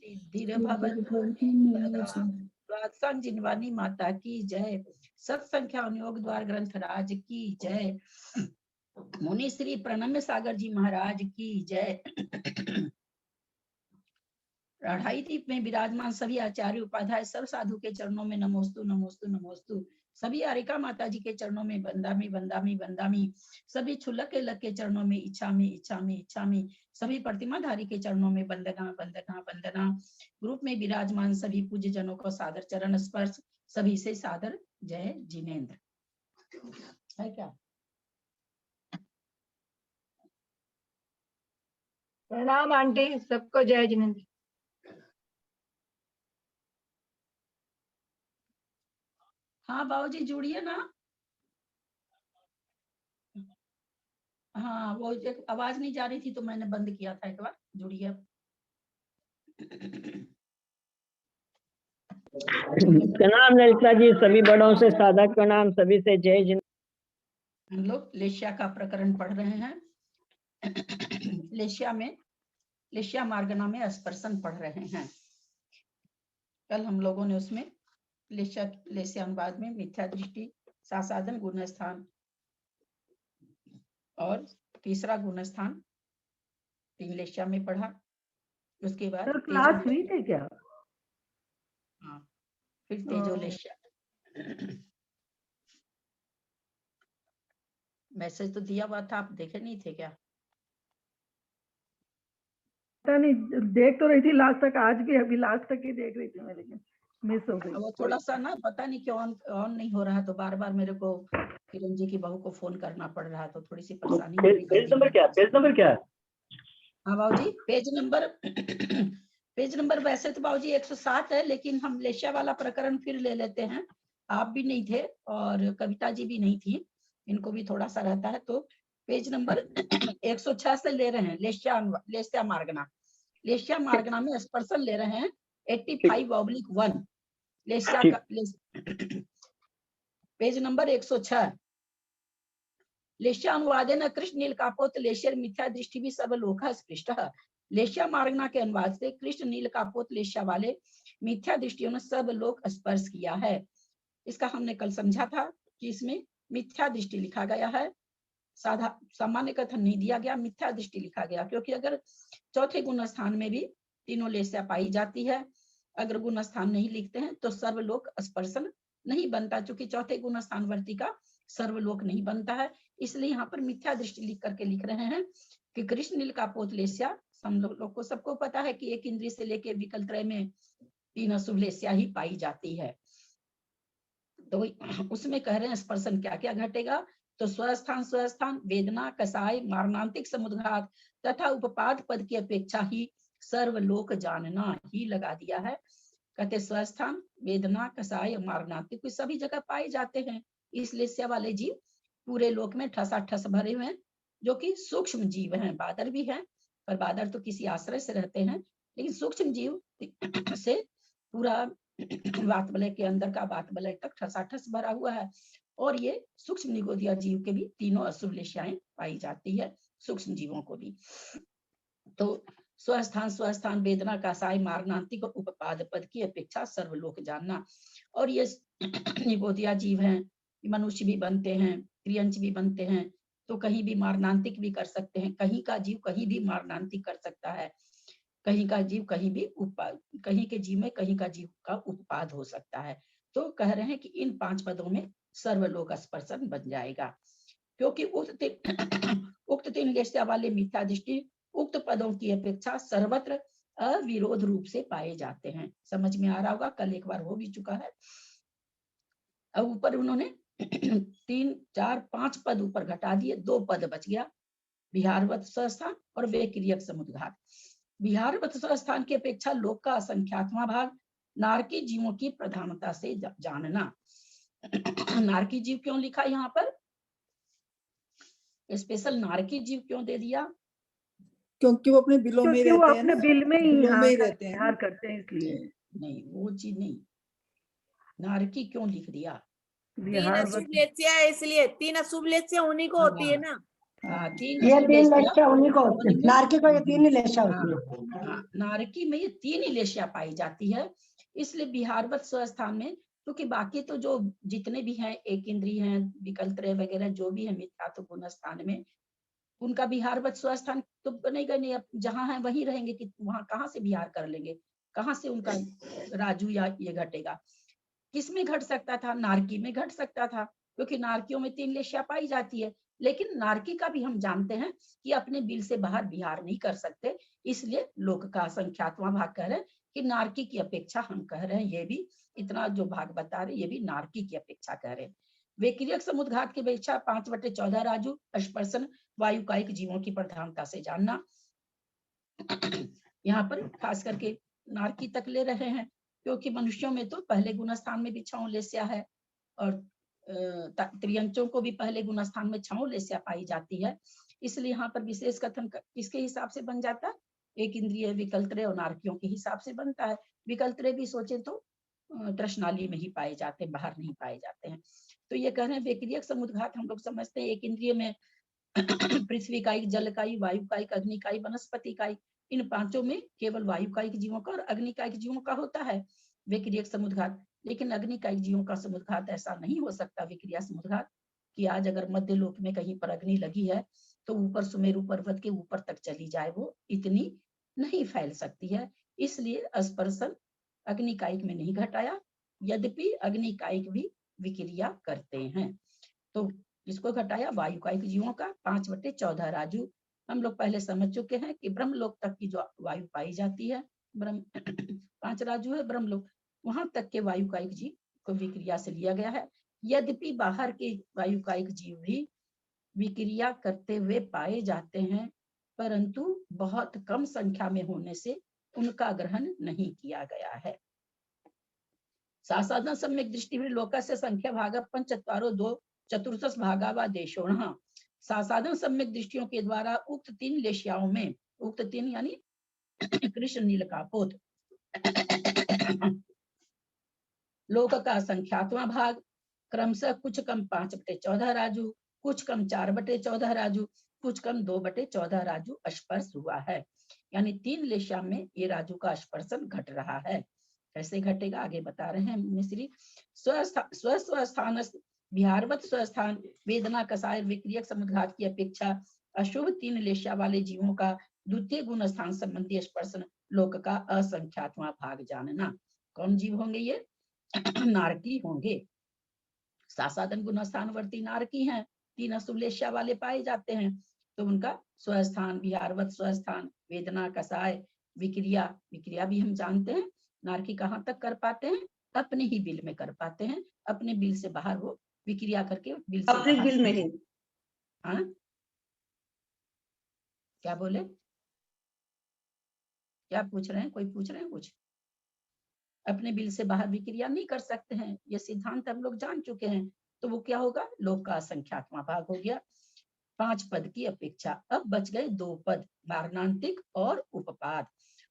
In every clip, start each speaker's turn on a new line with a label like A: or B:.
A: धीर भवन जिनवानी माता की जय। सत संख्या योग द्वार ग्रंथ राज की जय। मुनि श्री प्रणम्य सागर जी महाराज की जय। राढ़ाई द्वीप में विराजमान सभी आचार्य उपाध्याय सब साधु के चरणों में नमोस्तु नमोस्तु नमोस्तु। सभी आरिका माता जी के चरणों में बंदामी बंदामी बंदामी। सभी छुलक के लग के चरणों में इच्छामी इच्छामी इच्छामी। सभी प्रतिमाधारी के चरणों में वंदना वंदना वंदना। ग्रुप में विराजमान सभी पूज्य जनों को सादर चरण स्पर्श। सभी से सादर जय जिनेन्द्र। है क्या?
B: प्रणाम आंटी, सबको जय जिनेन्द्र।
A: हाँ बाबूजी जुड़िए ना। हाँ वो एक आवाज नहीं जा रही थी तो मैंने बंद किया था, एक बार जुड़िए।
C: प्रणाम ललिता जी, सभी बड़ों से सादर प्रणाम, सभी से जय जिनेन्द्र।
A: हम लोग लेशिया का प्रकरण पढ़ रहे हैं। लेशिया में लेशिया मार्गना में स्पर्शन पढ़ रहे हैं। कल हम लोगों ने उसमें लेशिया अनुवाद में मिथ्या दृष्टि, सासाधन, गुण स्थान और तीसरा गुण स्थान 3 लेशिया में पढ़ा। उसके बाद
B: सर क्लास हुई थी क्या?
A: हाँ, फिर तेजो लेशिया। मैसेज तो दिया हुआ था, आप देखे नहीं थे क्या?
B: पता नहीं, देख तो रही थी लास्ट तक, आज भी अभी लास्ट तक ही देख रही थी मैं, लेकिन मिस हो गई।
A: वो थोड़ा सा ना पता नहीं क्यों ऑन नहीं हो रहा, तो बार बार मेरे को किरण जी की बहू को फोन करना पड़ रहा, तो थोड़ी सी परेशानी हो रही।
C: पेज नंबर क्या? पेज नंबर क्या?
A: हाँ बाबूजी, पेज नंबर पेज नंबर वैसे तो बाबूजी 107 है, लेकिन हम लेशिया वाला प्रकरण फिर ले लेते हैं। आप भी नहीं थे और कविता जी भी नहीं थी, इनको भी थोड़ा सा रहता है, तो पेज नंबर 106 से ले रहे हैं। लेशिया मार्गना में स्पर्शन ले रहे हैं 85/1 लेशिया का पेज नंबर 106। लेशिया अनुवादेन कृष्ण नीलकापोत लेशियर मिथ्या दृष्टि भी सब लोक स्पृष्ट। लेशिया मार्गना के अनुवाद से कृष्ण नीलकापोत लेशिया वाले मिथ्या दृष्टियों ने सब लोक स्पर्श किया है। इसका हमने कल समझा था कि इसमें मिथ्या दृष्टि लिखा गया है, सामान्य कथन नहीं दिया गया, मिथ्या दृष्टि लिखा गया, क्योंकि अगर चौथे गुण स्थान में भी तीनों लेशिया पाई जाती है, अगर गुण स्थान नहीं लिखते हैं तो सर्वलोक स्पर्शन नहीं बनता, चूंकि चौथे गुण स्थान वर्ती का सर्वलोक नहीं बनता है। इसलिए यहाँ पर मिथ्या दृष्टि लिख करके लिख रहे हैं कि कृष्ण नील का पोत लेशिया, हम लोग को सबको पता है कि एक इंद्रिय से लेके विकल्प त्रय में 3 अशुभ लेशिया ही पाई जाती है। तो उसमें कह रहे हैं स्पर्शन क्या क्या घटेगा, तो स्वस्थान वेदना, कसाय, मारणांतिक समुद्घात तथा उपपाद पद की अपेक्षा ही सर्वलोक जानना ही लगा दिया है। कहते स्वस्थान, वेदना, कसाय, मारणांतिक सभी जगह पाए जाते हैं। इस लेशिया वाले जीव पूरे लोक में ठसाठस भरे हुए हैं, जो कि सूक्ष्म जीव हैं। बादर भी हैं, पर बादर तो किसी आश्रय से रहते हैं, लेकिन सूक्ष्म जीव से पूरा वात वलय के अंदर का वात वलय तक ठसाठस भरा हुआ है। और ये सूक्ष्म निगोदिया जीव के भी तीनों अशुभ लेशियाएं पाई जाती है, सूक्ष्म जीवों को भी। तो स्वस्थान, वेदना, कसाय, मारणांतिक और उपपाद पद की अपेक्षा सर्वलोक जानना। और ये निगोदिया जीव हैं, मनुष्य भी बनते हैं, क्रियंच भी बनते हैं, तो कहीं भी मारणांतिक भी कर सकते हैं। कहीं का जीव कहीं भी मारणांतिक कर सकता है, कहीं का जीव कहीं भी कहीं के जीव में कहीं का जीव का उत्पाद हो सकता है। तो कह रहे हैं कि इन 5 पदों में सर्वलोक स्पर्शन बन जाएगा, क्योंकि उक्त 3 लेशिया वाले मिथ्या दृष्टि उक्त पदों की अपेक्षा सर्वत्र अविरोध रूप से पाए जाते हैं। समझ में आ रहा होगा, कल एक बार हो भी चुका है। अब ऊपर उन्होंने 3, 4, 5 पद ऊपर घटा दिए, 2 पद बच गया, विहारवत स्वस्थान और वे क्रियक समुद्घात। विहारवत स्वस्थान की अपेक्षा लोक का असंख्यात्मा भाग नारकी जीवों की प्रधानता से जानना। नारकी जीव क्यों लिखा यहाँ पर, स्पेशल नारकी जीव क्यों दे दिया?
D: क्योंकि वो अपने बिलों में रहते हैं,
B: अपने बिल में ही
D: रहते हैं,
B: करते हैं, इसलिए।
A: नहीं वो चीज नहीं, नारकी क्यों लिख दिया?
E: 3 अशुभ लेशिया, इसलिए 3 अशुभ लेशिया उन्हीं को होती है ना।
A: तीन
E: ये
A: असुर
E: 3
A: लेस्या
E: लेशा उन्हीं को होती है,
A: उनमें,
E: नारकी को ये 3 ही लेशा होती है।
A: हाँ, नारकी में ये 3 ही लेशिया पाई जाती है। इसलिए बिहारवत स्वस्थान में, क्योंकि बाकी तो जो जितने भी हैं एक इंद्रिय हैं, विकल्पत्रय वगैरह जो भी है मिथ्यात्व गुण स्थान में, उनका बिहारवत स्वस्थान तो बनेगा नहीं। अब जहाँ है वहीं रहेंगे, कि वहां कहाँ से बिहार कर लेंगे, कहाँ से उनका राजू या ये घटेगा। किस में घट सकता था? नारकी में घट सकता था, क्योंकि नारकियों में 3 लेशिया पाई जाती है। लेकिन नारकी का भी हम जानते हैं कि अपने बिल से बाहर विहार नहीं कर सकते, इसलिए लोक का संख्यात्मा भाग कह रहे हैं कि नारकी की अपेक्षा हम कह रहे हैं, ये भी इतना जो भाग बता रहे ये भी नारकी की अपेक्षा कह रहे हैं। वेक्रियक समुद्घात की अपेक्षा 5/14 राजू स्पर्शन वायुकायिक जीवों की प्रधानता से जानना। यहाँ पर खास करके नारकी तक ले रहे हैं, क्योंकि मनुष्यों में तो पहले गुणस्थान में भी 6 लेस्या है, और त्रियंचों को भी पहले गुणस्थान में 6 लेस्या पाई जाती है। इसलिए यहाँ पर विशेष कथन किसके हिसाब से बन जाता है? एक इंद्रिय, विकल्पत्रय और नारकियों के हिसाब से बनता है। विकल्पत्रय भी सोचे तो तृष्णाली में ही पाए जाते हैं, बाहर नहीं पाए जाते हैं। तो ये कह रहे हैं वेक्रियक समुद्घात हम लोग समझते हैं एक इंद्रिय में पृथ्वी कायिक, जल कायिक, वायु कायिक, अग्नि कायिक, वनस्पति कायिक, इन 5 में केवल वायु कायिक जीवों का और अग्नि कायिक जीवों का होता है विक्रियक समुद्घात। लेकिन अग्नि कायिक जीवों का समुद्घात ऐसा नहीं हो सकता विक्रिया समुद्घात, कि आज अगर मध्य लोक में कहीं पर अग्नि लगी है तो ऊपर सुमेरु पर्वत के ऊपर तक चली जाए, वो इतनी नहीं फैल सकती है। इसलिए स्पर्शन अग्नि कायिक में नहीं घटाया, यद्यपि अग्नि कायिक भी विक्रिया करते हैं। तो इसको घटाया वायु कायिक जीवों का 5/14 राजू। हम लोग पहले समझ चुके हैं कि ब्रह्मलोक तक की जो वायु पाई जाती है, ब्रह्म 5 राजू है ब्रह्मलोक, वहां तक के वायु कायिक जीव को विक्रिया से लिया गया है। यद्यपि बाहर के वायु कायिक जीव भी विक्रिया करते हुए पाए जाते हैं, परंतु बहुत कम संख्या में होने से उनका ग्रहण नहीं किया गया है। सासाधन सम्यक दृष्टि लोकस्य संख्या भाग पंचत्वारो 2 चतुर्थस भागा व देशोण। सासाधन सम्यक दृष्टियों के द्वारा उक्त 3 लेशियाओं में, उक्त 3 यानी कृष्ण नील कापोत, लोक का संख्यात्मा भाग क्रमशः कुछ कम 5/14 राजू, कुछ कम 4/14 राजू, कुछ कम 2/14 राजू स्पर्श हुआ है। यानी 3 लेशिया में ये राजू का स्पर्शन घट रहा है। कैसे घटेगा आगे बता रहे हैं मिश्री। स्वस्थान बिहारवत स्वस्थान वेदना कसाय विक्रियक समुद्घात की अपेक्षा अशुभ 3 लेशिया वाले जीवों का द्वितीय गुण स्थान संबंधी स्पर्शन लोक का असंख्यात्मा भाग जानना। कौन जीव होंगे ये? नारकी होंगे। सासाधन गुणस्थानवर्ती नारकी हैं, 3 अशुभ लेशिया वाले पाए जाते हैं, तो उनका स्वस्थान बिहारवत स्वस्थान वेदना कसाय विक्रिया, विक्रिया भी हम जानते हैं नारकी कहाँ तक कर पाते हैं? अपने ही बिल में कर पाते हैं, अपने बिल से बाहर वो विक्रिया करके बिल से
D: अपने बिल में ही।
A: हाँ क्या बोले? क्या पूछ रहे हैं? कोई पूछ रहे हैं कुछ? अपने बिल से बाहर विक्रिया नहीं कर सकते हैं, ये सिद्धांत हम लोग जान चुके हैं। तो वो क्या होगा? लोक का संख्यात्मा भाग हो गया। 5 पद की अपेक्षा। अब बच गए 2 पद, मारणांतिक और उपपाद।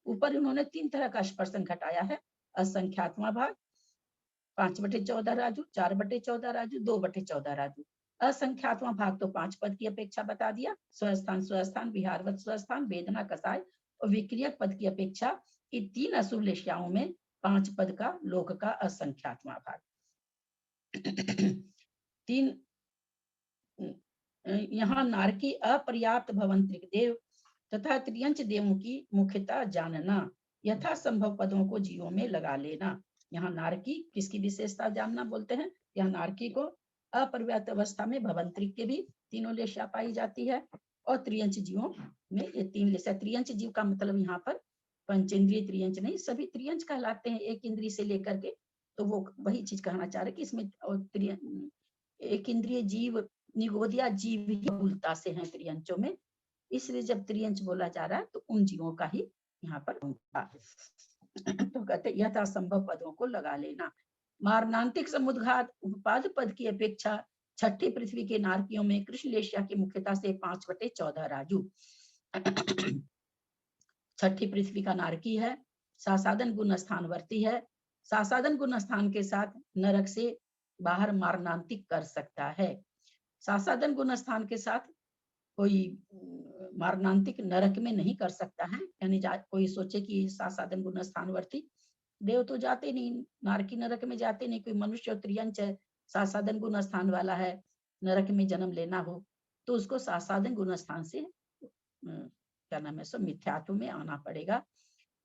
A: ऊपर इन्होंने 3 तरह का स्पर्शन घटाया है। असंख्यात्मा भाग 5/14 राजू, 4/14 राजू, 2/14 राजू। असंख्यात्मा भाग तो 5 पद की अपेक्षा बता दिया। स्वस्थान स्वस्थान बिहारवत स्वस्थान वेदना कसाय और विक्रियक पद की अपेक्षा कि 3 अशुभ लेशियाओं में 5 पद का लोक का असंख्यात्मा भाग। 3 यहाँ नारकी अपर्याप्त भवंत्रिक देव तथा त्रियंच देवों की मुख्यता जानना, यथा संभव पदों को जीवों में लगा लेना। यहाँ नारकी किसकी विशेषता जानना बोलते हैं? यहाँ नारकी को अपर्याप्त अवस्था में भवंत्रिक के भी 3 लेशिया पाई जाती है, और त्रियंच जीवों में ये 3 लेशिया। त्रियंच जीव का मतलब यहाँ पर पंचेंद्रिय त्रियंच नहीं, सभी त्रियंच कहलाते हैं एक इंद्रिय से लेकर के। तो वो वही चीज कहना चाह रहे कि इसमें एक इंद्रिय जीव निगोदिया जीव ही मूलता से हैं त्रियंचों में, इसलिए जब त्रियंच बोला जा रहा है तो उन जीवों का ही यहाँ पर होगा। तो कहते यथा संभव पदों को लगा लेना। मारणांतिक समुद्घात उपपाद पद की अपेक्षा 6ठी पृथ्वी के नारकियों में कृष्ण लेशिया की मुख्यता से 5/14 राजू। 6ठी पृथ्वी का नारकी है, सासाधन गुण स्थानवर्ती है। सासाधन गुण स्थान के साथ नरक से बाहर मारणांतिक कर सकता है। सासाधन गुण स्थान के साथ कोई मारणांतिक नरक में नहीं कर सकता है। यानी कोई सोचे कि सासादन गुण स्थानवर्ती देव तो जाते नहीं, नारकी नरक में जाते नहीं। कोई मनुष्य और त्रियंच है, सासादन गुण स्थान वाला है, नरक में जन्म लेना हो तो उसको सासादन गुण स्थान से क्या नाम है सो मिथ्यात्व में आना पड़ेगा।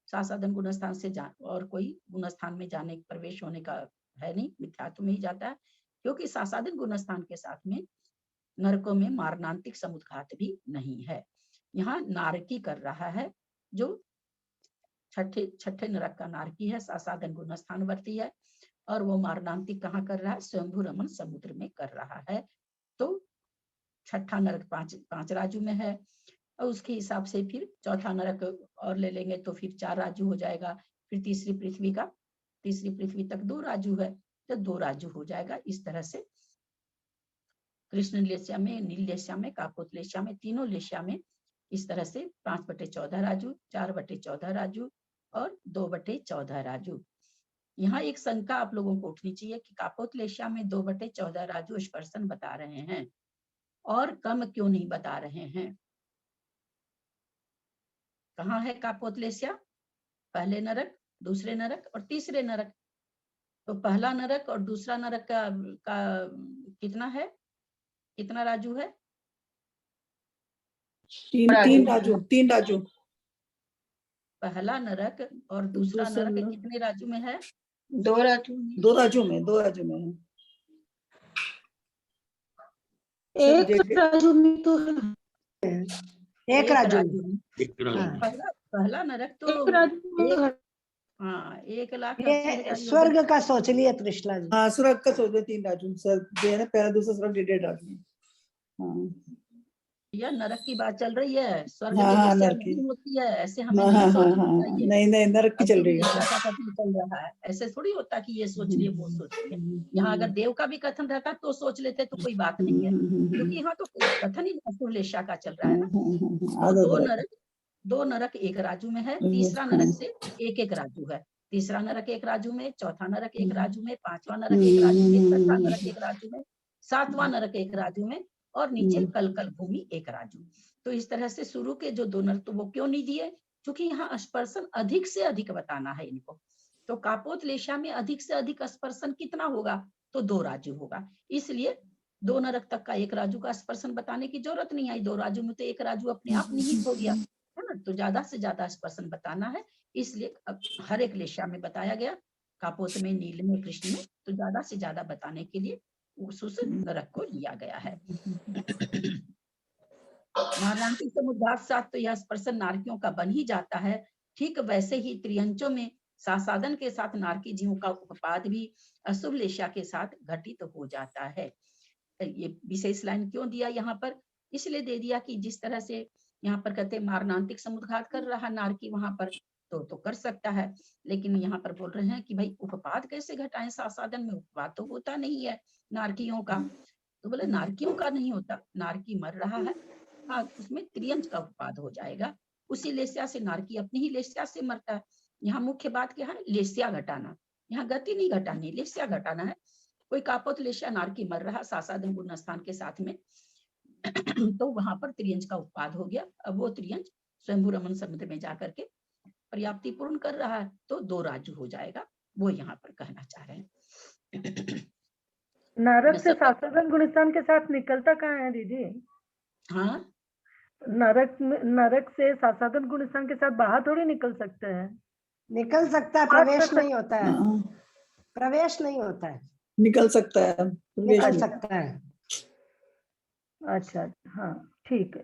A: सासादन गुण स्थान से और कोई गुण स्थान में जाने प्रवेश होने का है नहीं, मिथ्यात्व में ही जाता है। क्योंकि सासादन गुण स्थान के साथ में नरकों में मारणांतिक समुद्घात भी नहीं है। यहाँ नारकी कर रहा है, जो छठे नरक का नारकी है, सासादन गुण स्थानवर्ती है, और वो मारणांतिक कहाँ कर रहा है? स्वयंभू रमन समुद्र में कर रहा है। तो छठा नरक पांच राजू में है, और उसके हिसाब से फिर चौथा नरक और ले लेंगे तो फिर 4 राजू हो जाएगा। फिर तीसरी पृथ्वी तक 2 राजू है, तो 2 राजू हो जाएगा। इस तरह से कृष्ण लेस्या में, नील लेस्या में, कापोत लेस्या में, तीनों लेस्या में इस तरह से 5/14 राजू, 4/14 राजू और 2/14 राजू। यहाँ एक शंका आप लोगों को उठनी चाहिए कि कापोत लेस्या में 2/14 राजू स्पर्शन बता रहे हैं और कम क्यों नहीं बता रहे हैं? कहाँ है कापोत लेस्या? पहले नरक, दूसरे नरक और तीसरे नरक। तो पहला नरक और दूसरा नरक का कितना है, कितना राजू है?
D: 3 राजू।
A: पहला नरक और दूसरा नरक कितने राजू में है?
D: 2 राजू में है।
E: एक राजू में तो एक राजू में।
A: पहला नरक तो 1,80,000
E: स्वर्ग का सोच लिया कृष्णा जी।
D: हाँ, स्वर्ग का सोच लिया 3 राजू सर, पहला दूसरा स्वर्ग 1.5 राजू। हाँ,
A: यह नरक की बात चल रही है, स्वर्ग
D: हाँ,
A: में
D: नरक की
A: होती है, ऐसे हमें नहीं सोचना चाहिए।
D: नहीं नरक की चल रही है।
A: का कथन चल रहा है, ऐसे थोड़ी होता कि ये सोच लिए वो सोच लिए। यहाँ अगर देव का भी कथन रहता तो सोच लेते तो कोई बात नहीं है, क्योंकि यहाँ तो कथन ही असुरलेशा का चल रहा है ना। तो 2 नरक 1 राजू में है, तीसरा नरक से 1-1 राजू है। तीसरा नरक 1 राजू में, चौथा नरक 1 राजू में, 5वां नरक 1 राजू में, 6वां नरक 1 राजू में, 7वां नरक 1 राजू में, और नीचे कल भूमि 1 राजू। तो इस तरह से शुरू के जो 2 नरक तो वो क्यों नहीं दिए? क्योंकि यहाँ स्पर्शन अधिक से अधिक बताना है इनको। तो कापोत लेशा में अधिक से अधिक स्पर्शन कितना होगा? तो 2 राजू होगा। इसलिए 2 नरक तक का 1 राजू का स्पर्शन बताने की जरूरत नहीं आई। 2 राजू में तो 1 राजू अपने आप निहित हो गया है ना। तो ज्यादा से ज्यादा स्पर्शन बताना है, इसलिए हर एक लेशा में बताया गया। कापोत में, नील में, कृष्ण में, तो ज्यादा से ज्यादा बताने के लिए उस नरक को लिया गया है। मारणांतिक समुद्घात साथ तो यह स्पर्शन नारकियों का बन ही जाता है। ठीक वैसे ही त्रियंचों में सासादन के साथ नारकी जीवों का उपपाद भी अशुभ लेशा के साथ घटित हो जाता है। ये विशेष लाइन क्यों दिया यहाँ पर? इसलिए दे दिया कि जिस तरह से यहाँ पर कहते हैं मारणांतिक समुद्घात कर रहा नारकी वहां पर तो कर सकता है, लेकिन यहाँ पर बोल रहे हैं कि भाई उपपाद कैसे घटाएं? सासादन में उपपाद तो होता नहीं है नारकियों का। तो बोले नारकियों का नहीं होता, नारकी मर रहा है, हाँ उसमें त्रियंच का उपपाद हो जाएगा। उसी लेस्या से नारकी अपनी ही लेस्या से मरता है। यहाँ मुख्य बात क्या है? लेस्या घटाना। यहाँ गति नहीं घटानी, लेस्या घटाना है। कोई कापोत लेस्या नारकी मर रहा सासादन गुण स्थान के साथ में तो वहां पर त्रियंच का उत्पाद हो गया। अब वो त्रियंच स्वयंभू रमन समुद्र में जाकर के पर्याप्ति पूर्ण कर रहा है, तो 2 राजू हो जाएगा। वो यहाँ पर कहना चाह रहे हैं।
B: नरक से सासादन गुणस्थान के साथ निकलता कहाँ है दीदी?
E: हाँ,
B: नरक से सासादन गुणस्थान के साथ बाहर थोड़ी निकल सकते हैं।
E: निकल सकता है, प्रवेश नहीं होता है। प्रवेश नहीं होता है,
D: निकल सकता है,
E: निकल सकता है।
B: अच्छा, हाँ ठीक है।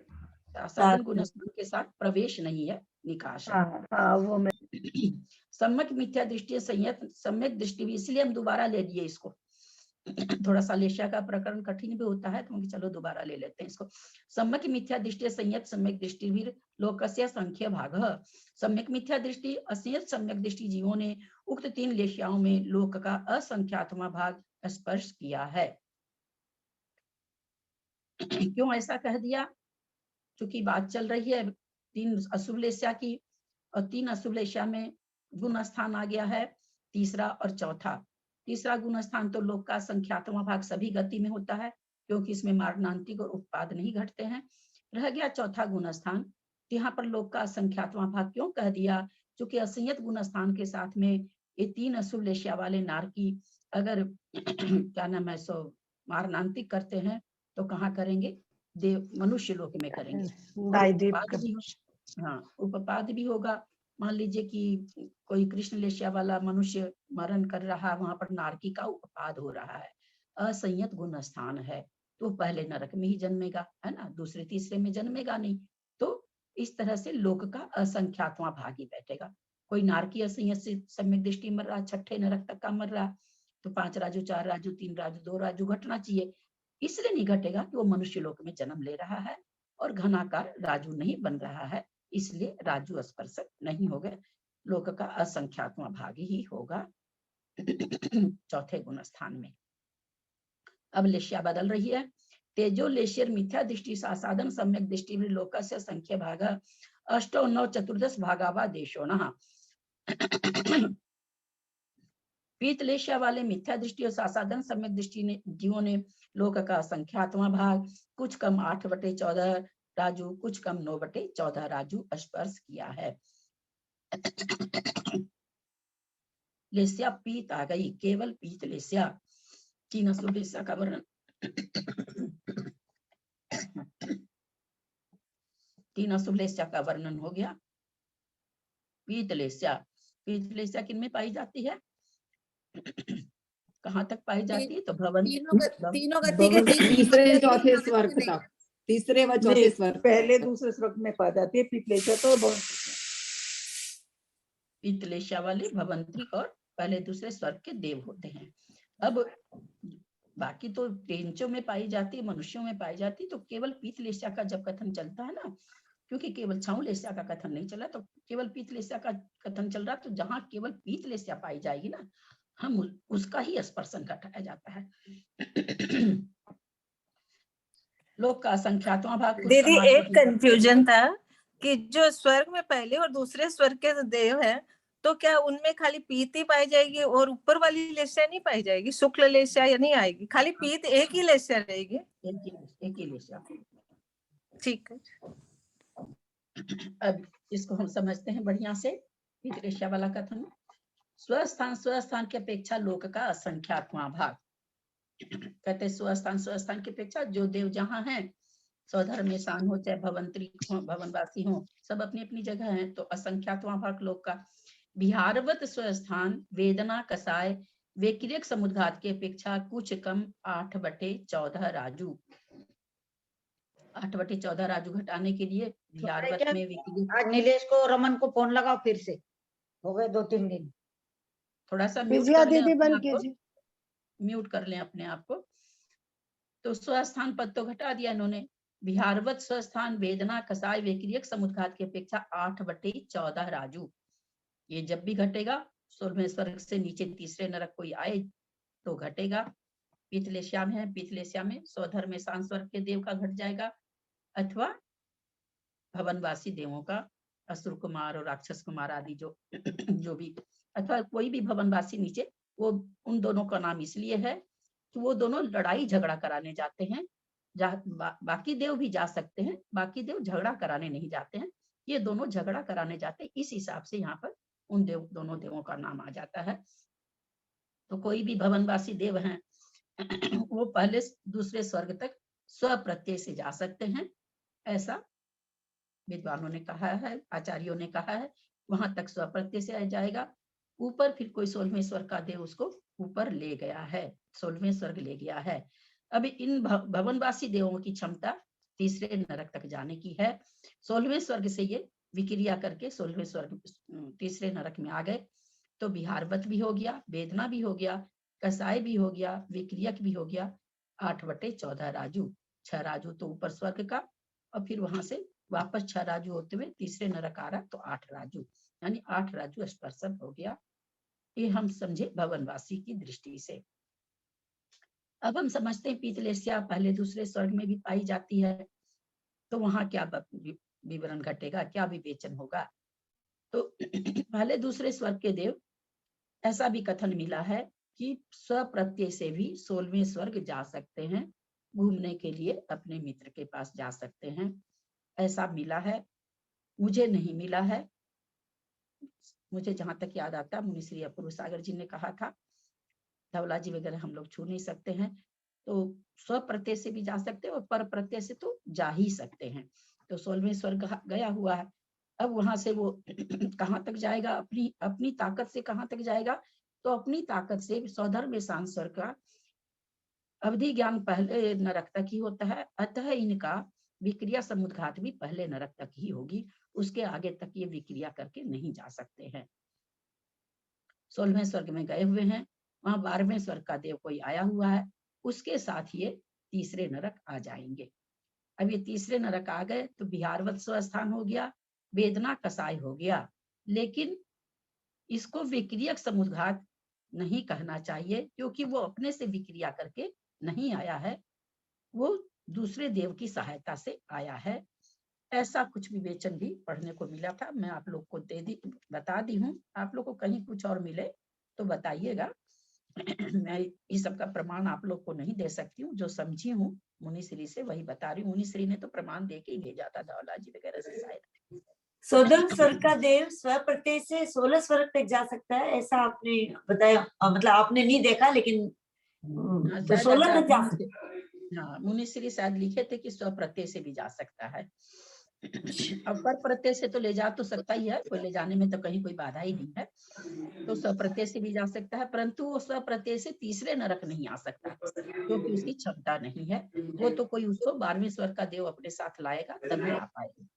A: सासादन गुणस्थान के साथ प्रवेश नहीं है, निकाश है।
B: हाँ वो मैं
A: सम्यक मिथ्या दृष्टि संयत सम्यक दृष्टि भी, इसलिए हम दोबारा ले लिए इसको। थोड़ा सा लेशा का प्रकरण कठिन भी होता है, क्योंकि चलो दोबारा ले लेते हैं इसको। सम्यक मिथ्या दृष्टि संयत सम्यक दृष्टि भी लोकस्य संख्य भाग। सम्यक मिथ्या दृष्टि असंयत सम्यक दृष्टि जीवों ने उक्त 3 लेशियाओं में लोक का असंख्यात्मा भाग स्पर्श किया है। क्यों ऐसा कह दिया? क्योंकि बात चल रही है 3 अशुभ लेस्या की, और 3 अशुभ लेस्या में गुण स्थान आ गया है, तीसरा और चौथा। तीसरा गुण स्थान तो लोक का संख्यात्मा भाग सभी गति में होता है, क्योंकि इसमें मारणांतिक और उत्पाद नहीं घटते हैं। रह गया चौथा गुण स्थान। यहाँ पर लोक का असंख्यातवां भाग क्यों कह दिया? क्योंकि असंयत गुण स्थान के साथ में ये 3 अशुभ लेशिया वाले नारकी अगर क्या नाम है सो मारणांतिक करते हैं तो कहाँ करेंगे? देव मनुष्य लोक में करेंगे। और
E: दायदीप
A: उपपाद भी हाँ उपपाद भी होगा। मान लीजिए कि कोई कृष्ण लेशिया वाला मनुष्य मरण कर रहा है, वहां पर नारकी का उपपाद हो रहा है। असंयत गुण स्थान है तो पहले नरक में ही जन्मेगा, है ना, दूसरे तीसरे में जन्मेगा नहीं। तो इस तरह से लोक का असंख्यातवां भाग ही बैठेगा। कोई नारकी असंयत से सम्यक दृष्टि मर रहा, छठे नरक तक का मर रहा, तो 5 राजू 4 राजू 3 राजू 2 राजू घटना चाहिए। इसलिए नहीं घटेगा कि वो मनुष्य लोक में जन्म ले रहा है और घनाकार राजू नहीं बन रहा है, इसलिए राजू स्पर्शक नहीं होगा। लोक का असंख्यातवां भाग ही होगा चौथे गुण स्थान में। अब लेशिया बदल रही है। तेजो लेशियर मिथ्या दृष्टि साधन सम्यक दृष्टि में लोकस्य संख्या भाग अष्टो 9 चतुर्दश भागावा देशो न। पीत लेशिया वाले मिथ्या दृष्टि और साधन सम्यक दृष्टि ने जीवों ने लोक का संख्यातवां भाग कुछ कम 8/14 राजू, कुछ कम 9/14 राजू स्पर्श किया है। लेशिया पीत आ गई, केवल पीत लेशिया। 3 अशुभ लेशिया का वर्णन 3 अशुभ लेशिया का वर्णन हो गया। पीत लेशिया किन में पाई जाती है? कहाँ तक पाई जाती है? तो भवन
F: तीनों गति के
G: तीसरे चौथे स्वर्ग तक, तीसरे व चौथे
D: नहीं,
G: स्वर्ग
D: पहले दूसरे स्वर्ग में पा जाती है पितलेशा तो भवंत्री।
A: पितलेशिया वाले भवंत्री और पहले दूसरे स्वर्ग के देव होते हैं। अब बाकी तो पेंचों में पाई जाती है, मनुष्यों में पाई जाती है। तो केवल पीतलेशिया का जब कथन चलता है ना, क्योंकि केवल छाऊ लेशिया का कथन नहीं चला, तो केवल पीतलेशिया का कथन चल रहा, तो जहां केवल पीतलेशिया पाई जाएगी ना, हम उसका ही स्पर्शन घटाया जाता है। लोक का संख्यातवां भाग कुछ
F: दीदी
A: कम
F: एक
A: 8/14
F: कंफ्यूजन था कि जो स्वर्ग में पहले और दूसरे स्वर्ग के देव हैं, तो क्या उनमें खाली पीत ही पाई जाएगी और ऊपर वाली लेशिया नहीं पाई जाएगी? शुक्ल लेशिया या नहीं आएगी, खाली पीत एक ही लेशिया रहेगी?
A: एक ही लेशिया।
F: ठीक है।
A: अब इसको हम समझते हैं बढ़िया से। पीतलेशिया वाला कथन, स्वस्थान की अपेक्षा लोक का असंख्यातवां भाग। कहते स्वस्थान की अपेक्षा जो देव जहाँ हैं, स्वधर्म में शान हो चाहे भवंत्री हो, भवनवासी हो, सब अपनी अपनी जगह हैं, तो असंख्यातवां भाग लोक का। बिहारवत स्वस्थान वेदना कसाय वेकिरिक समुद्घात की अपेक्षा कुछ कम 8/14 राजू। 8/14 राजू घटाने के लिए बिहारवत में वेकिरिक।
H: आज नीलेश को रमन को फोन लगाओ, फिर से हो गए 2-3 दिन।
A: थोड़ा सा म्यूट
E: विजया
A: कर लें
E: दीदी
A: अपने
E: बंद
A: आप को,
E: कीजिए।
A: म्यूट कर लें अपने आप को। तो स्वस्थान पद तो घटा दिया इन्होंने। बिहारवत स्वस्थान वेदना कसाय वेक्रियक समुद्घात की अपेक्षा 8/14 राजू। ये जब भी घटेगा, 16वें स्वर्ग से नीचे तीसरे नरक कोई आए तो घटेगा। पीतलेशिया में है, पीतलेशिया में स्वधर्म में शान स्वर्ग के देव का घट जाएगा, अथवा भवनवासी देवों का, असुर कुमार और राक्षस कुमार आदि जो भी, अथवा कोई भी भवनवासी नीचे, वो उन दोनों का नाम इसलिए है कि वो दोनों लड़ाई झगड़ा कराने जाते हैं। बाकी देव भी जा सकते हैं, बाकी देव झगड़ा कराने नहीं जाते हैं, ये दोनों झगड़ा कराने जाते हैं। इस हिसाब से यहाँ पर उन दोनों देवों का नाम आ जाता है। तो कोई भी भवनवासी देव हैं वो पहले दूसरे स्वर्ग तक स्वप्रत्यय से जा सकते हैं, ऐसा विद्वानों ने कहा है, आचार्यों ने कहा है। वहां तक स्वप्रत्यय से आ जाएगा। ऊपर फिर कोई 16वें स्वर्ग का देव उसको ऊपर ले गया है, 16वें स्वर्ग ले गया है। अब इन भवनवासी देवों की क्षमता तीसरे नरक तक जाने की है। 16वें स्वर्ग से ये विक्रिया करके 16वें स्वर्ग तीसरे नरक में आ गए, तो बिहारवत भी हो गया, वेदना भी हो गया, कसाय भी हो गया, विक्रियक भी हो गया। 8/14 राजू, 6 राजू तो ऊपर स्वर्ग का, और फिर वहां से वापस 6 राजू होते हुए तीसरे नरक आ रहा, तो 8 राजू, यानी 8 राजू स्पर्शन हो गया। ये हम समझे भवनवासी की दृष्टि से। अब हम समझते हैं पीतलेशिया पहले दूसरे स्वर्ग में भी पाई जाती है, तो वहां क्या विवरण घटेगा, क्या विवेचन होगा। तो पहले दूसरे स्वर्ग के देव, ऐसा भी कथन मिला है कि स्वप्रत्यय से भी 16वें स्वर्ग जा सकते हैं, घूमने के लिए अपने मित्र के पास जा सकते हैं। ऐसा मिला है, मुझे नहीं मिला है। मुझे जहां तक याद आता है मुनिश्री अपूर्व सागर जी ने कहा था धवला जी वगैरह हम लोग छू नहीं सकते हैं, तो स्व प्रत्यय से भी जा सकते हैं और पर प्रत्यय से तो जा ही सकते हैं। तो 16वें स्वर्ग गया हुआ है, अब वहां से वो कहाँ तक जाएगा, अपनी अपनी ताकत से कहाँ तक जाएगा, तो अपनी ताकत से स्वधर्म में शांत स्वर्ग का अवधि ज्ञान पहले नरक तक ही होता है, अतः इनका विक्रिया समुद्घात भी पहले नरक तक ही होगी, उसके आगे तक ये विक्रिया करके नहीं जा सकते हैं। 16वें स्वर्ग में गए हुए हैं, वहां 12वें स्वर्ग का देव कोई आया हुआ है, उसके साथ ये तीसरे नरक आ जाएंगे। अब ये तीसरे नरक आ गए तो बिहारवत स्वस्थान हो गया, वेदना कसाय हो गया, लेकिन इसको विक्रियक समुद्घात नहीं कहना चाहिए, क्योंकि वो अपने से विक्रिया करके नहीं आया है, वो दूसरे देव की सहायता से आया है। ऐसा कुछ विवेचन भी पढ़ने को मिला था, मैं आप लोग को बता दी हूँ। आप लोग को कहीं कुछ और मिले तो बताइएगा। मैं इस सब का प्रमाण आप लोग को नहीं दे सकती हूँ, जो समझी हूँ मुनिश्री से वही बता रही हूँ। मुनिश्री ने तो प्रमाण दे के ही भेजा था धौला जी वगैरह से शायद।
I: सोदम स्वर्ग का देव स्व प्रत्यय से 16 स्वर्ग तक जा सकता है, ऐसा आपने बताया। मतलब आपने नहीं देखा, लेकिन तो 16 तक जा सकता है।
A: हाँ, मुनिश्री शायद लिखे थे कि स्व प्रत्यय से भी जा सकता है। अब पर प्रत्यय से तो ले जा तो सकता ही है, कोई ले जाने में तो कहीं कोई बाधा ही नहीं है, तो स्व प्रत्यय से भी जा सकता है, परंतु वो स्व प्रत्यय से तीसरे नरक नहीं आ सकता, क्योंकि उसकी क्षमता नहीं है। वो तो कोई उसको 12वें स्वर्ग का देव अपने साथ लाएगा तभी आ पाएगा।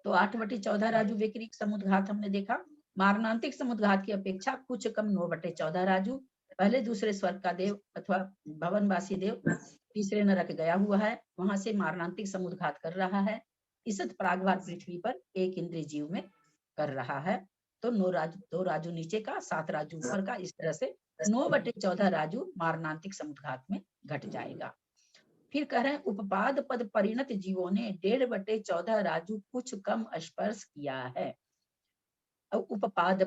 A: तो 8/14 राजू विक्रियक समुद्घात हमने देखा। मारणांतिक समुद्घात की अपेक्षा कुछ कम 9/14 राजू। पहले दूसरे स्वर्ग का देव अथवा भवनवासी देव तीसरे नरक गया हुआ है, वहां से मारणांतिक समुद्घात कर रहा है। इसत प्रागभार पृथ्वी पर एक इंद्रिय जीव में कर रहा है, तो 2 राजू नीचे का 7 राजू ऊपर का, इस तरह से 9/14 राजू मारणांतिक समुद्घात में घट जाएगा। फिर कह रहे हैं उपपाद पद परिणत जीवों ने 1.5/14 राजू कुछ कम स्पर्श किया है। अब उपपाद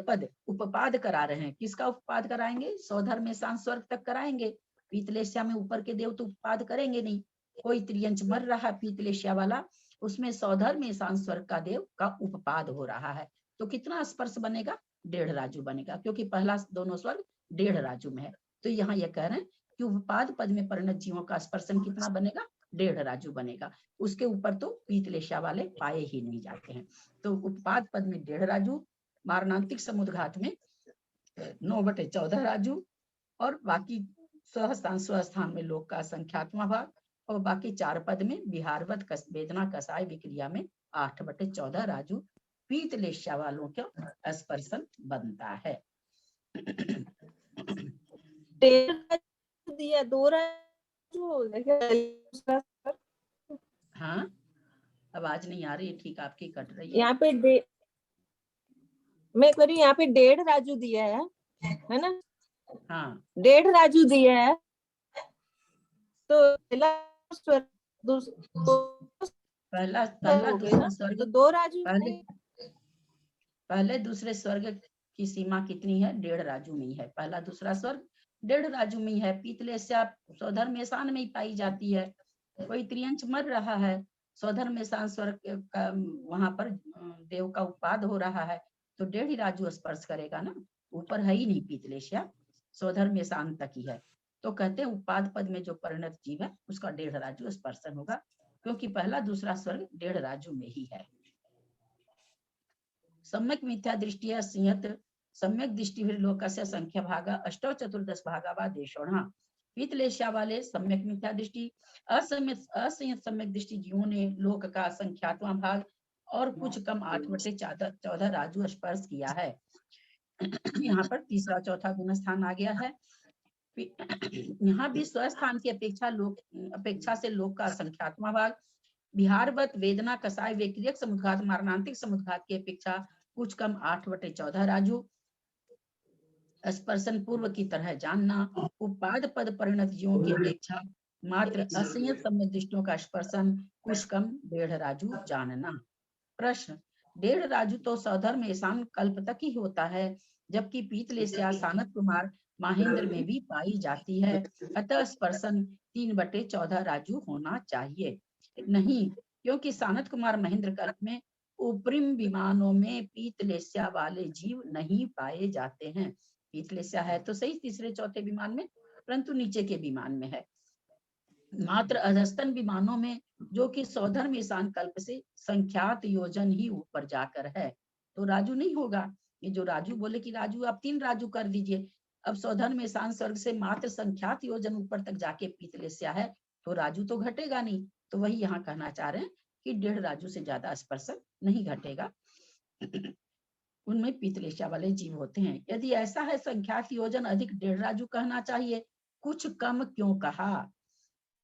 A: करा रहे हैं, किसका उपपाद कराएंगे? सौधर में शांत स्वर्ग तक कराएंगे। पीतलेश्या में ऊपर के देव तो उपपाद करेंगे नहीं। कोई त्रियंच मर रहा पीतलेश्या वाला, उसमें सौधर में शांत स्वर्ग का देव का उपपाद हो रहा है, तो कितना स्पर्श बनेगा? 1.5 राजू बनेगा, क्योंकि पहला दोनों स्वर्ग 1.5 राजू में है। तो यहाँ ये कह रहे हैं कि उपपाद पद में परिणत जीवों का स्पर्शन कितना बनेगा? 1.5 राजू बनेगा। उसके ऊपर तो पीतलेश्या वाले पाए ही नहीं जाते हैं। तो उपपाद पद में 1.5 राजू, मारणांतिक समुद्घात में 9/14 राजू, और बाकी स्वस्थान में लोक का संख्यात्मक भाग, और बाकी 4 पद में बिहारवत वेदना कसाय विक्रिया में 8/14 राजू पीतलेश्या वालों का स्पर्शन बनता है।
F: दिया 2 राजू।
A: हाँ, आवाज नहीं आ रही है ठीक, आपकी कट रही है।
F: यहाँ पे मैं कह रही, यहाँ पे 1.5 राजू दिया है ना?
A: हाँ,
F: 1.5 राजू दिया है, तो
A: पहला दूसरा स्वर्ग,
F: तो 2 राजू।
A: पहले दूसरे स्वर्ग की सीमा कितनी है? 1.5 राजू में है। पहला दूसरा स्वर्ग 1.5 राजू में है। पीतलेश्या सौधर में शान में ही पाई जाती है। कोई त्रियंच मर रहा है, सौधर में शान स्वर्ग का वहां पर देव का उपपाद हो रहा है, तो 1.5 राजू स्पर्श करेगा ना, ऊपर है ही नहीं पीतलेश्या, सौधर में शान तक ही है। तो कहते हैं उपपाद पद में जो परिणत जीव है उसका 1.5 राजू स्पर्शन होगा, क्योंकि पहला दूसरा स्वर्ग 1.5 राजू में ही है। सम्यक मिथ्या दृष्टिया संयत सम्यक दृष्टिभिर्लोकस्य संख्या भागा 8 भागा वा देशोणा। पीतलेश्या वाले सम्यक मिथ्या दृष्टि, असंयत सम्यक दृष्टि जीवों ने लोक का संख्यात्मा भाग और कुछ कम 8/14 राजू स्पर्श किया है। यहाँ पर तीसरा चौथा गुण स्थान आ गया है। यहाँ भी स्वस्थान की अपेक्षा से लोक का संख्यात्मा भाग बिहारवत वेदना कसाय विक्रियक समुद्घात मारणांतिक समुद्घात की अपेक्षा कुछ कम 8/14 राजू स्पर्शन पूर्व की तरह जानना। उपाद पद परिणत जीवों की अपेक्षा मात्र असंयत सम्यक दृष्टियों का स्पर्शन कुछ कम 1.5 राजू जानना। प्रश्न, 1.5 राजू तो सौधर में ईशान कल्प तक ही होता है, जबकि पीतलेश्या सानत कुमार महेंद्र में भी पाई जाती है, अतः स्पर्शन 3/14 राजू होना चाहिए। नहीं, क्योंकि सानत कुमार महेंद्र कल्प में उपरिम विमानों में पीतलेस्या वाले जीव नहीं पाए जाते हैं। पीतलेस्या है तो सही तीसरे चौथे विमान में, परंतु नीचे के विमान में है। मात्र अधस्तन विमानों में, जो कि सौधर्म ईशान कल्प से संख्यात योजन ही ऊपर जाकर है, तो राजू नहीं होगा। ये जो राजू बोले कि राजू आप 3 राजू कर दीजिए, अब सौधर्म ईशान स्वर्ग से मात्र संख्यात योजन ऊपर तक जाके पीतलेस्या है, तो राजू तो घटेगा नहीं। तो वही यहाँ कहना चाह रहे हैं कि 1.5 राजू से ज्यादा स्पर्शन नहीं घटेगा, उनमें पीतलेस्या वाले जीव होते हैं। यदि ऐसा है संख्यात योजन अधिक 1.5 राजू कहना चाहिए, कुछ कम क्यों कहा?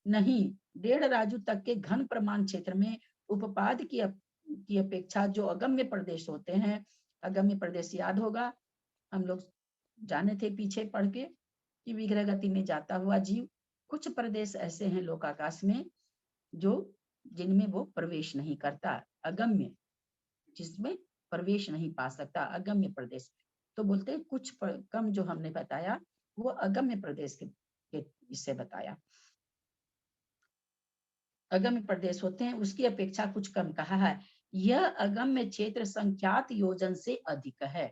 A: नहीं, 1.5 राजू तक के घन प्रमाण क्षेत्र में उपपाद की अपेक्षा जो अगम्य प्रदेश होते हैं, अगम्य प्रदेश याद होगा, हम लोग जाने थे पीछे पढ़ के कि विग्रह गति में जाता हुआ जीव, कुछ प्रदेश ऐसे हैं लोकाकाश में जो जिनमें वो प्रवेश नहीं करता, अगम्य, जिसमें प्रवेश नहीं पा सकता, अगम्य प्रदेश। तो बोलते हैं कुछ कम जो हमने बताया वो अगम्य प्रदेश के इससे बताया, अगम्य प्रदेश होते हैं, उसकी अपेक्षा कुछ कम कहा है। यह अगम्य क्षेत्र संख्यात योजन से अधिक है।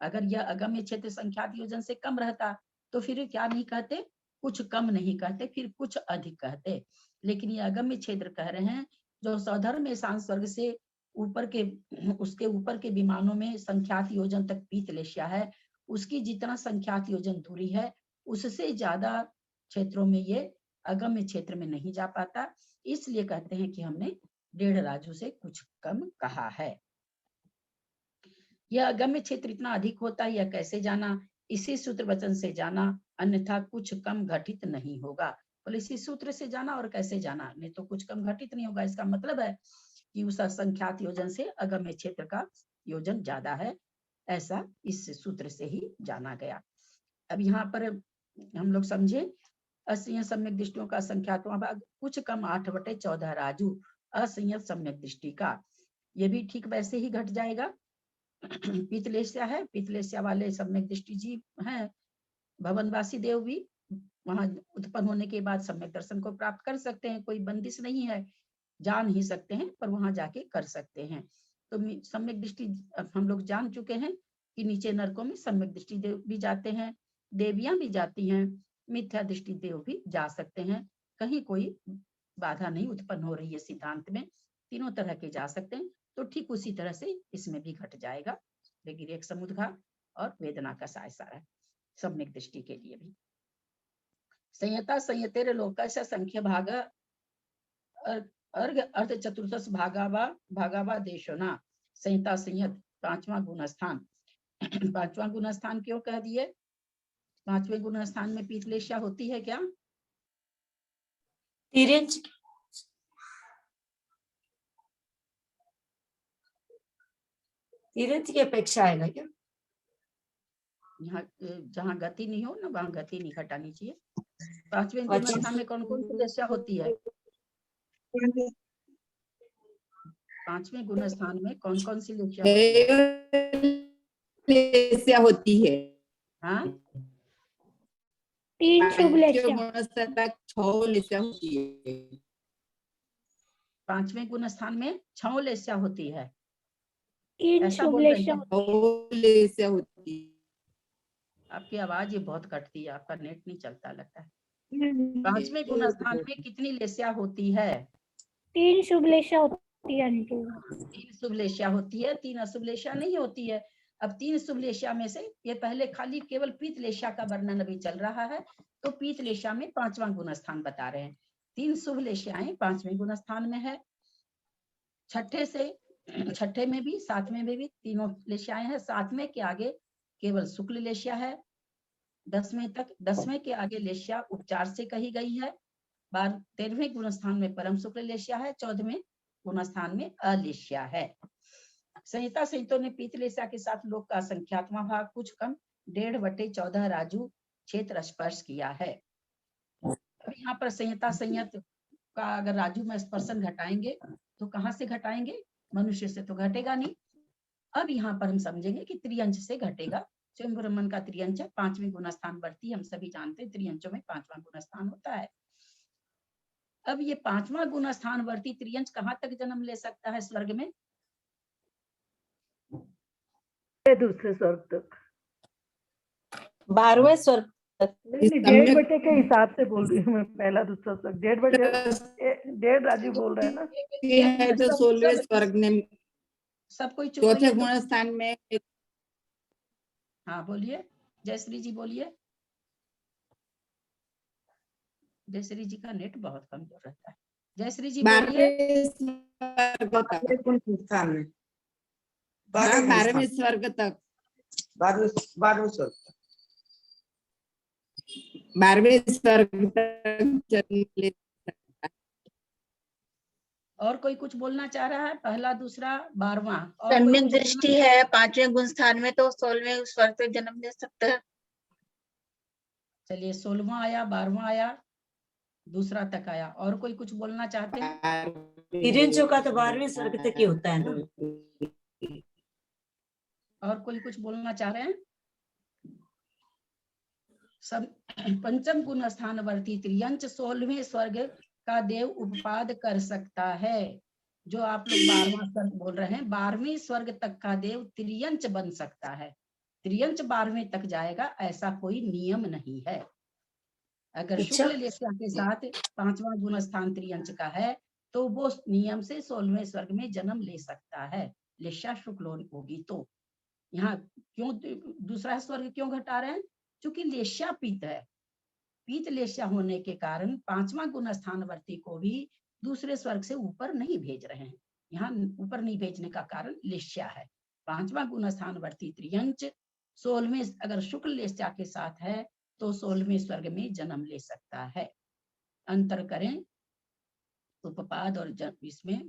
A: अगर यह अगम्य क्षेत्र संख्यात योजन से कम रहता तो फिर क्या नहीं कहते, कुछ कम नहीं कहते, फिर कुछ अधिक कहते। लेकिन ये अगम्य क्षेत्र कह रहे हैं जो सौधर्म ईशान स्वर्ग से ऊपर के, उसके ऊपर के विमानों में संख्यात योजन तक पीतलेस्या है, उसकी जितना संख्यात योजन दूरी है उससे ज्यादा क्षेत्रों में ये अगम्य क्षेत्र में नहीं जा पाता, इसलिए कहते हैं कि हमने 1.5 राजू से कुछ कम कहा है। यह अगम्य क्षेत्र इतना अधिक होता है, यह कैसे जाना? इसी सूत्र वचन से जाना, अन्यथा कुछ कम घटित नहीं होगा। बोले इसी सूत्र से जाना और कैसे जाना, नहीं तो कुछ कम घटित नहीं होगा। इसका मतलब है कि उस संख्यात योजन से अगम्य क्षेत्र का योजन ज्यादा है, ऐसा इस सूत्र से ही जाना गया। अब यहाँ पर हम लोग समझे असंयत सम्यक दृष्टियों का संख्यात्मक भाग कुछ कम 8/14 राजू असंयत सम्यक दृष्टि का, ये भी ठीक वैसे ही घट जाएगा। पीतलेस्या है, पीतलेस्या वाले सम्यक दृष्टि जीव हैं, भवनवासी देव भी वहां उत्पन्न होने के बाद सम्यक दर्शन को प्राप्त कर सकते हैं, कोई बंदिश नहीं है, जा नहीं सकते हैं पर वहां जाके कर सकते हैं। तो सम्यक दृष्टि हम लोग जान चुके हैं कि नीचे नरकों में सम्यक दृष्टि देव भी जाते हैं, देवियां भी जाती हैं, मिथ्या दृष्टि देव भी जा सकते हैं, कहीं कोई बाधा नहीं उत्पन्न हो रही है सिद्धांत में, तीनों तरह के जा सकते हैं। तो ठीक उसी तरह से इसमें भी घट जाएगा, लेकिन एक समुद्घात और वेदना का सारा सम्यक दृष्टि के लिए भी। संयता संयतेर लोकस्य संख्य भाग अर्घ अर्थ चतुर्थस भागावा देशोना। संयता संयत 5वां गुण स्थान। 5वां गुण स्थान क्यों कह दिए? 5वें गुण स्थान में पीतलेस्या होती है क्या?
I: तिर्यंच तिर्यंच की अपेक्षा आएगा क्या?
A: यहाँ जहाँ गति नहीं हो ना वहाँ गति नहीं घटानी चाहिए। 5वें गुण स्थान में कौन कौन सी दशा होती है? 5वें गुण स्थान में कौन कौन सी
G: लेस्या होती है?
A: हाँ,
J: 3 शुभ लेस्या।
G: 6 लेस्या होती है।
A: 5वें गुण स्थान में 6 लेस्या होती है,
J: 3
A: ऐसा
J: शुभ
A: बोल रहे
J: लेस्या।
A: हैं।
G: लेस्या होती है।
A: आपकी आवाज ये बहुत कटती है, आपका नेट नहीं चलता लगता है। 5वें गुण स्थान में कितनी लेस्या होती है?
J: 3 शुभ लेस्या होती है।
A: 3 शुभ लेस्या होती है, 3 अशुभ लेस्या नहीं होती है। अब 3 शुभ लेस्या में से ये पहले खाली केवल पीत लेस्या का वर्णन अभी चल रहा है, तो पीत लेस्या में 5वां गुण स्थान बता रहे हैं। 3 शुभ लेस्याएं 5वें गुण स्थान में है। छठे में भी 7वें में भी तीनों लेस्याएं हैं। 7वें के आगे केवल शुक्ल लेस्या है 10वें तक। 10वें के आगे लेस्या उपचार से कही गई है। 13वें गुण स्थान में परम शुक्ल लेस्या है। 14वें गुण स्थान में अलेस्या है। संहिता संहितों ने पीत लेस्या के साथ लोक का संख्यात्मक भाग कुछ कम 1.5/14 राजू क्षेत्र स्पर्श किया है। अब यहाँ पर संहिता संयत का अगर राजू में स्पर्शन घटाएंगे तो कहाँ से घटाएंगे? मनुष्य से तो घटेगा नहीं। अब यहाँ पर हम समझेंगे कि त्रियंच से घटेगा। स्वयं ब्रह्मन का त्रियंच 5वें गुण स्थान बढ़ती, हम सभी जानते हैं त्रियंचों में 5वां गुण स्थान होता है। अब ये पांचवा गुण स्थानवर्ती त्रियंच कहाँ तक जन्म ले सकता है स्वर्ग में?
B: दूसरे स्वर्ग तक।
F: 12वें स्वर्ग तक।
B: नहीं, 1.5 बटे के हिसाब से बोल रही हूँ मैं, पहला दूसरा स्वर्ग 1.5 बटे, 1.5 राजू बोल रहा है ना।
G: है जो 16वें स्वर्ग में
A: सब कोई चुप रहिए
G: चौथे
A: तो।
G: गुण स्थान में।
A: हाँ बोलिए, जयश्री जी बोलिए। जयश्री जी का नेट बहुत कमजोर रहता है। जयश्री जी बोलिए।
G: 12वें स्थान में, 12वें स्वर्ग तक,
K: 12वें स्वर्ग,
G: 12वें स्वर्ग तक जन्म ले।
A: और कोई कुछ बोलना चाह रहा है? पहला, दूसरा, 12वां। और कोई
H: चंडिक
A: कुछ
H: दृष्टि है 5वें गुण स्थान में, तो 16वें स्वर्ग तक जन्म ले सकता है।
A: चलिए, 16वां आया, 12वां आया, दूसरा तक आया। और कोई कुछ बोलना चाहते हैं?
I: तिर्यंचों का तो 12वें स्वर्ग तक ही होता है ना।
A: और कोई कुछ बोलना चाह रहे हैं? सब पंचम गुण स्थानवर्ती त्रियंच 16वें स्वर्ग का देव उपपाद कर सकता है। जो आप लोग 12वां स्वर्ग बोल रहे हैं, 12वें स्वर्ग तक का देव त्रियंच बन सकता है। त्रियंच 12वें तक जाएगा ऐसा कोई नियम नहीं है। अगर शुक्ल लेस्या के साथ 5वां गुण स्थान त्रियंच का है तो वो नियम से 16वें स्वर्ग में जन्म ले सकता है, लेस्या शुक्ल होगी तो। यहाँ क्यों दूसरा स्वर्ग क्यों घटा रहे हैं? क्योंकि लेस्या पीत है, पीत लेस्या होने के कारण 5वां गुण स्थानवर्ती को भी दूसरे स्वर्ग से ऊपर नहीं भेज रहे हैं। यहाँ ऊपर नहीं भेजने का कारण लेस्या है। 5वां गुण स्थानवर्ती त्रियंच 16वें अगर शुक्ल लेस्या के साथ है तो 16वें स्वर्ग में जन्म ले सकता है। अंतर करें उपपाद और इसमें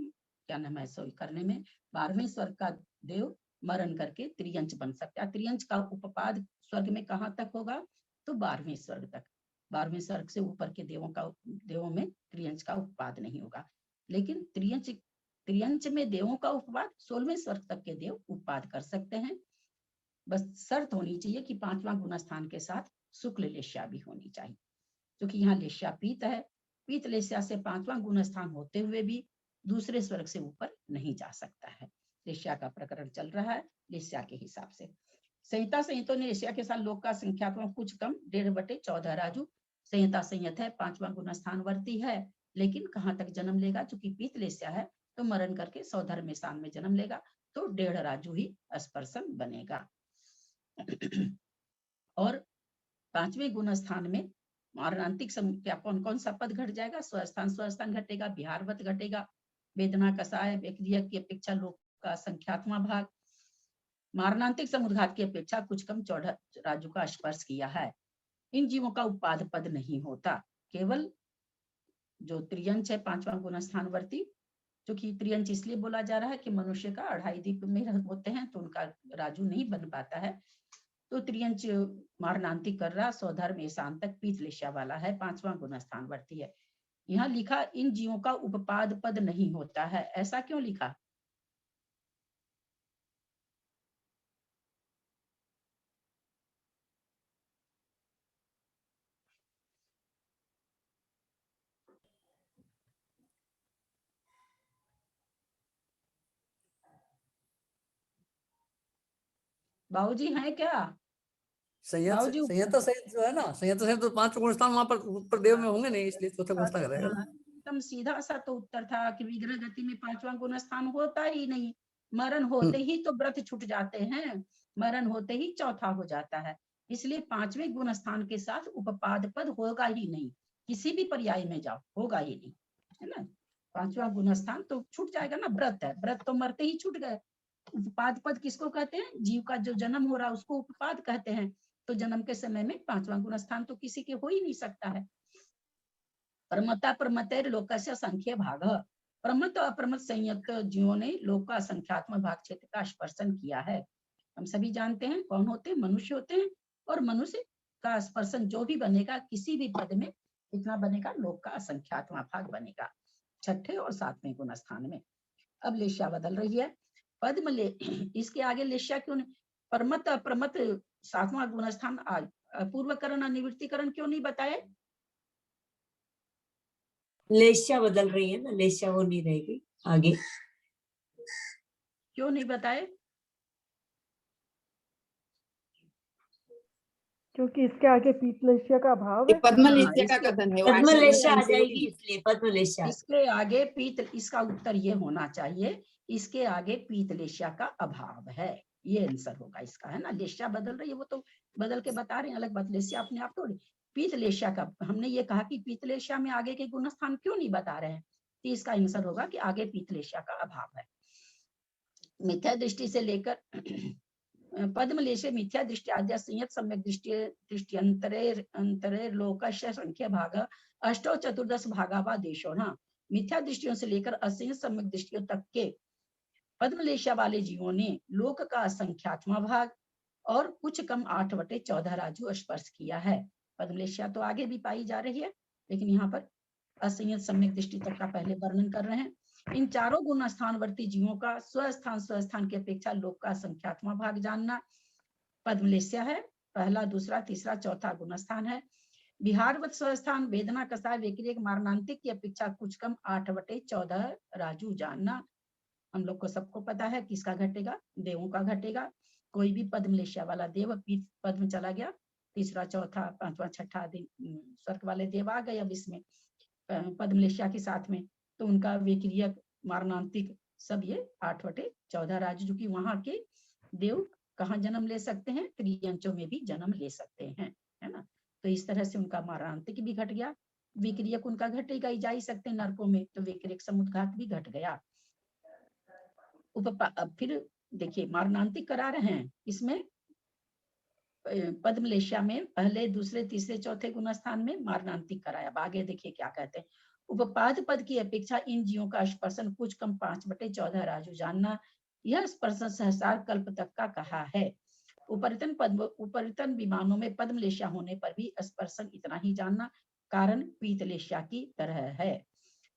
A: क्या नाम है, सो करने में 12वें स्वर्ग का देव मरण करके त्रियंच बन सकता है। त्रियंच का उपपाद स्वर्ग में कहाँ तक होगा? तो 12वें स्वर्ग तक। 12वें स्वर्ग से ऊपर के देवों में त्रियंच का उपपाद नहीं होगा। लेकिन त्रियंच में देवों का उपपाद 16वें स्वर्ग तक के देव उपपाद कर सकते हैं। बस शर्त होनी चाहिए कि 5वां गुण स्थान के साथ शुक्ल लेस्या भी होनी चाहिए, क्योंकि यहाँ लेस्या पीत है। पीत लेस्या से 5वां गुण स्थान होते हुए भी दूसरे स्वर्ग से ऊपर नहीं जा सकता है। लेस्या का प्रकरण चल रहा है लेस्या के हिसाब से। संहिता संहितों ने लेस्या के साथ लोक का संख्यात्मक कुछ कम 1.5 बटे 14 राजू। संहिता संयत है, 5वां गुण स्थानवर्ती है, लेकिन कहाँ तक जन्म लेगा? चूंकि पीत लेस्या है तो मरण करके सौधर्म स्थान में जन्म लेगा, तो 1.5 राजू ही स्पर्शन बनेगा। और 5वें गुण स्थान में मारणांतिक क्या कौन कौन सा पद घट जाएगा? स्वस्थान घटेगा, बिहारवत घटेगा, वेदना कसाय व्यक्ति की अपेक्षा लोक का संख्यात्मक भाग, मारणांतिक समुद्घात की अपेक्षा कुछ कम 14 राजू का स्पर्श किया है। इन जीवों का उपाद पद नहीं होता, केवल जो त्रियंच है 5वां गुण स्थानवर्ती, जो कि त्रियंच इसलिए बोला जा रहा है कि मनुष्य का 2.5 दीप में होते हैं तो उनका राजू नहीं बन पाता है, तो त्रियंच मारणांतिक कर रहा सौधर्म ईशान तक पीत लेस्या वाला है, 5वां गुण स्थानवर्ती है। यहाँ लिखा इन जीवों का उपपाद पद नहीं होता है, ऐसा क्यों लिखा? बाबूजी हैं क्या? बाबूजी
L: संयत सहित जो है ना, संयत सहित तो 5 गुण स्थान वहां पर ऊपर देव में होंगे नहीं, इसलिए चौथा गुण स्थान रहेगा।
A: एकदम सीधा सा तो उत्तर था कि विग्रह गति में 5वां गुण स्थान होता ही नहीं। मरण होते ही तो व्रत छूट जाते हैं, मरण होते ही चौथा हो जाता है, इसलिए 5वें गुण स्थान के साथ उपपाद पद होगा ही नहीं। किसी भी पर्याय में जाओ होगा ही नहीं, है ना। 5वां गुण स्थान तो छूट जाएगा ना, व्रत है, व्रत तो मरते ही छूट गए। उपपाद पद किसको कहते हैं? जीव का जो जन्म हो रहा है उसको उपपाद कहते हैं। तो जन्म के समय में 5वां गुण स्थान तो किसी के हो ही नहीं सकता है। प्रमता प्रमतेर लोकस्य संख्य भाग, प्रमत और अप्रमत संयुक्त जीवों ने लोक का संख्यात्मक भाग क्षेत्र का स्पर्शन किया है। हम सभी जानते हैं कौन होते हैं? मनुष्य होते हैं, और मनुष्य का स्पर्शन जो भी बनेगा किसी भी पद में कितना बनेगा? लोक का असंख्यात्मक भाग बनेगा, 6ठे और 7वें गुण स्थान में। अब लेस्या बदल रही है, पद्म ले इसके आगे लेस्या क्यों नहीं? परमत अप्रमत 7वां गुण स्थान पूर्वकरण और निवृत्तिकरण क्यों नहीं बताए?
I: लेस्या बदल रही है ना, लेस्या वो नहीं रहेगी आगे।
A: क्यों नहीं बताए?
B: क्योंकि इसके आगे पीतलेशिया का अभाव है।
G: पद्मलेशिया का
A: इसके
G: कथन है,
I: पद्मलेस्या आ
A: इसके
I: जाएगी इसलिए पद्मलेस्या।
A: इसके आगे पीत, इसका उत्तर ये होना चाहिए, इसके आगे पीतलेशिया का अभाव है, ये आंसर होगा इसका, है ना। लेशिया बदल रही है, वो तो बदल के बता रहे हैं, अलग बात। लेशिया अपने आप थोड़ी। पीतलेशिया का हमने ये कहा कि पीतलेशिया में आगे के गुणस्थान क्यों नहीं बता रहे हैं, तो इसका आंसर होगा कि आगे पीतलेशिया का अभाव है। मिथ्या दृष्टि से लेकर पद्मलेशे मिथ्या दृष्टि आद्य संयत सम्यक दृष्टि अंतरे लोकस्य संख्या भाग अष्टो चतुर्दश भागा व देशो ना। मिथ्या दृष्टियों से लेकर असंयत सम्यक दृष्टियों तक के पद्मलेशा वाले जीवों ने लोक का असंख्यात्मा भाग और कुछ कम 8/14 राजु स्पर्श किया है। पद्मलेशा तो आगे भी पाई जा रही है, लेकिन यहाँ पर असंयत सम्यक दृष्टि तक का पहले वर्णन कर रहे हैं। इन चारों गुण स्थानवर्ती जीवों का स्वस्थान की अपेक्षा लोक का संख्यात्मा भाग जानना पद्मलेशा है। पहला, दूसरा, तीसरा, चौथा गुण स्थान है। बिहारवत स्वस्थान वेदना कसाय व्यतिरेक मारणांतिक की अपेक्षा कुछ कम 8/14 राजू जानना। हम लोग को सबको पता है किसका घटेगा, देवों का घटेगा। कोई भी पद्मलेशा वाला देव पद्म चला गया, तीसरा, चौथा, पांचवा, छठा स्वर्ग वाले देव आ गए अब इसमें पद्मलेशा के साथ में, तो उनका विक्रियक मारणांतिक सब ये 8/14 राजू, जो कि वहां के देव कहाँ जन्म ले सकते हैं, त्रियंचों में भी जन्म ले सकते हैं, है ना। तो इस तरह से उनका मारणांतिक भी घट गया। विक्रियक उनका घटेगा ही, जा ही सकते हैं नरकों में, तो विक्रियक समुद्घात भी घट गया। अब फिर देखिए मारणांतिक करा रहे हैं इसमें पद्मलेशा में पहले, दूसरे, तीसरे, चौथे गुण स्थान में मारणांतिक कराया। अब आगे देखिए क्या कहते हैं। उपपाद पद की अपेक्षा इन जीवों का स्पर्शन कुछ कम 5/14 राजू जानना। यह स्पर्शन सहस्रार कल्प तक का कहा है। उपरितन विमानों में पद्मलेशा होने पर भी स्पर्शन इतना ही जानना, कारण पीतलेशा की तरह है।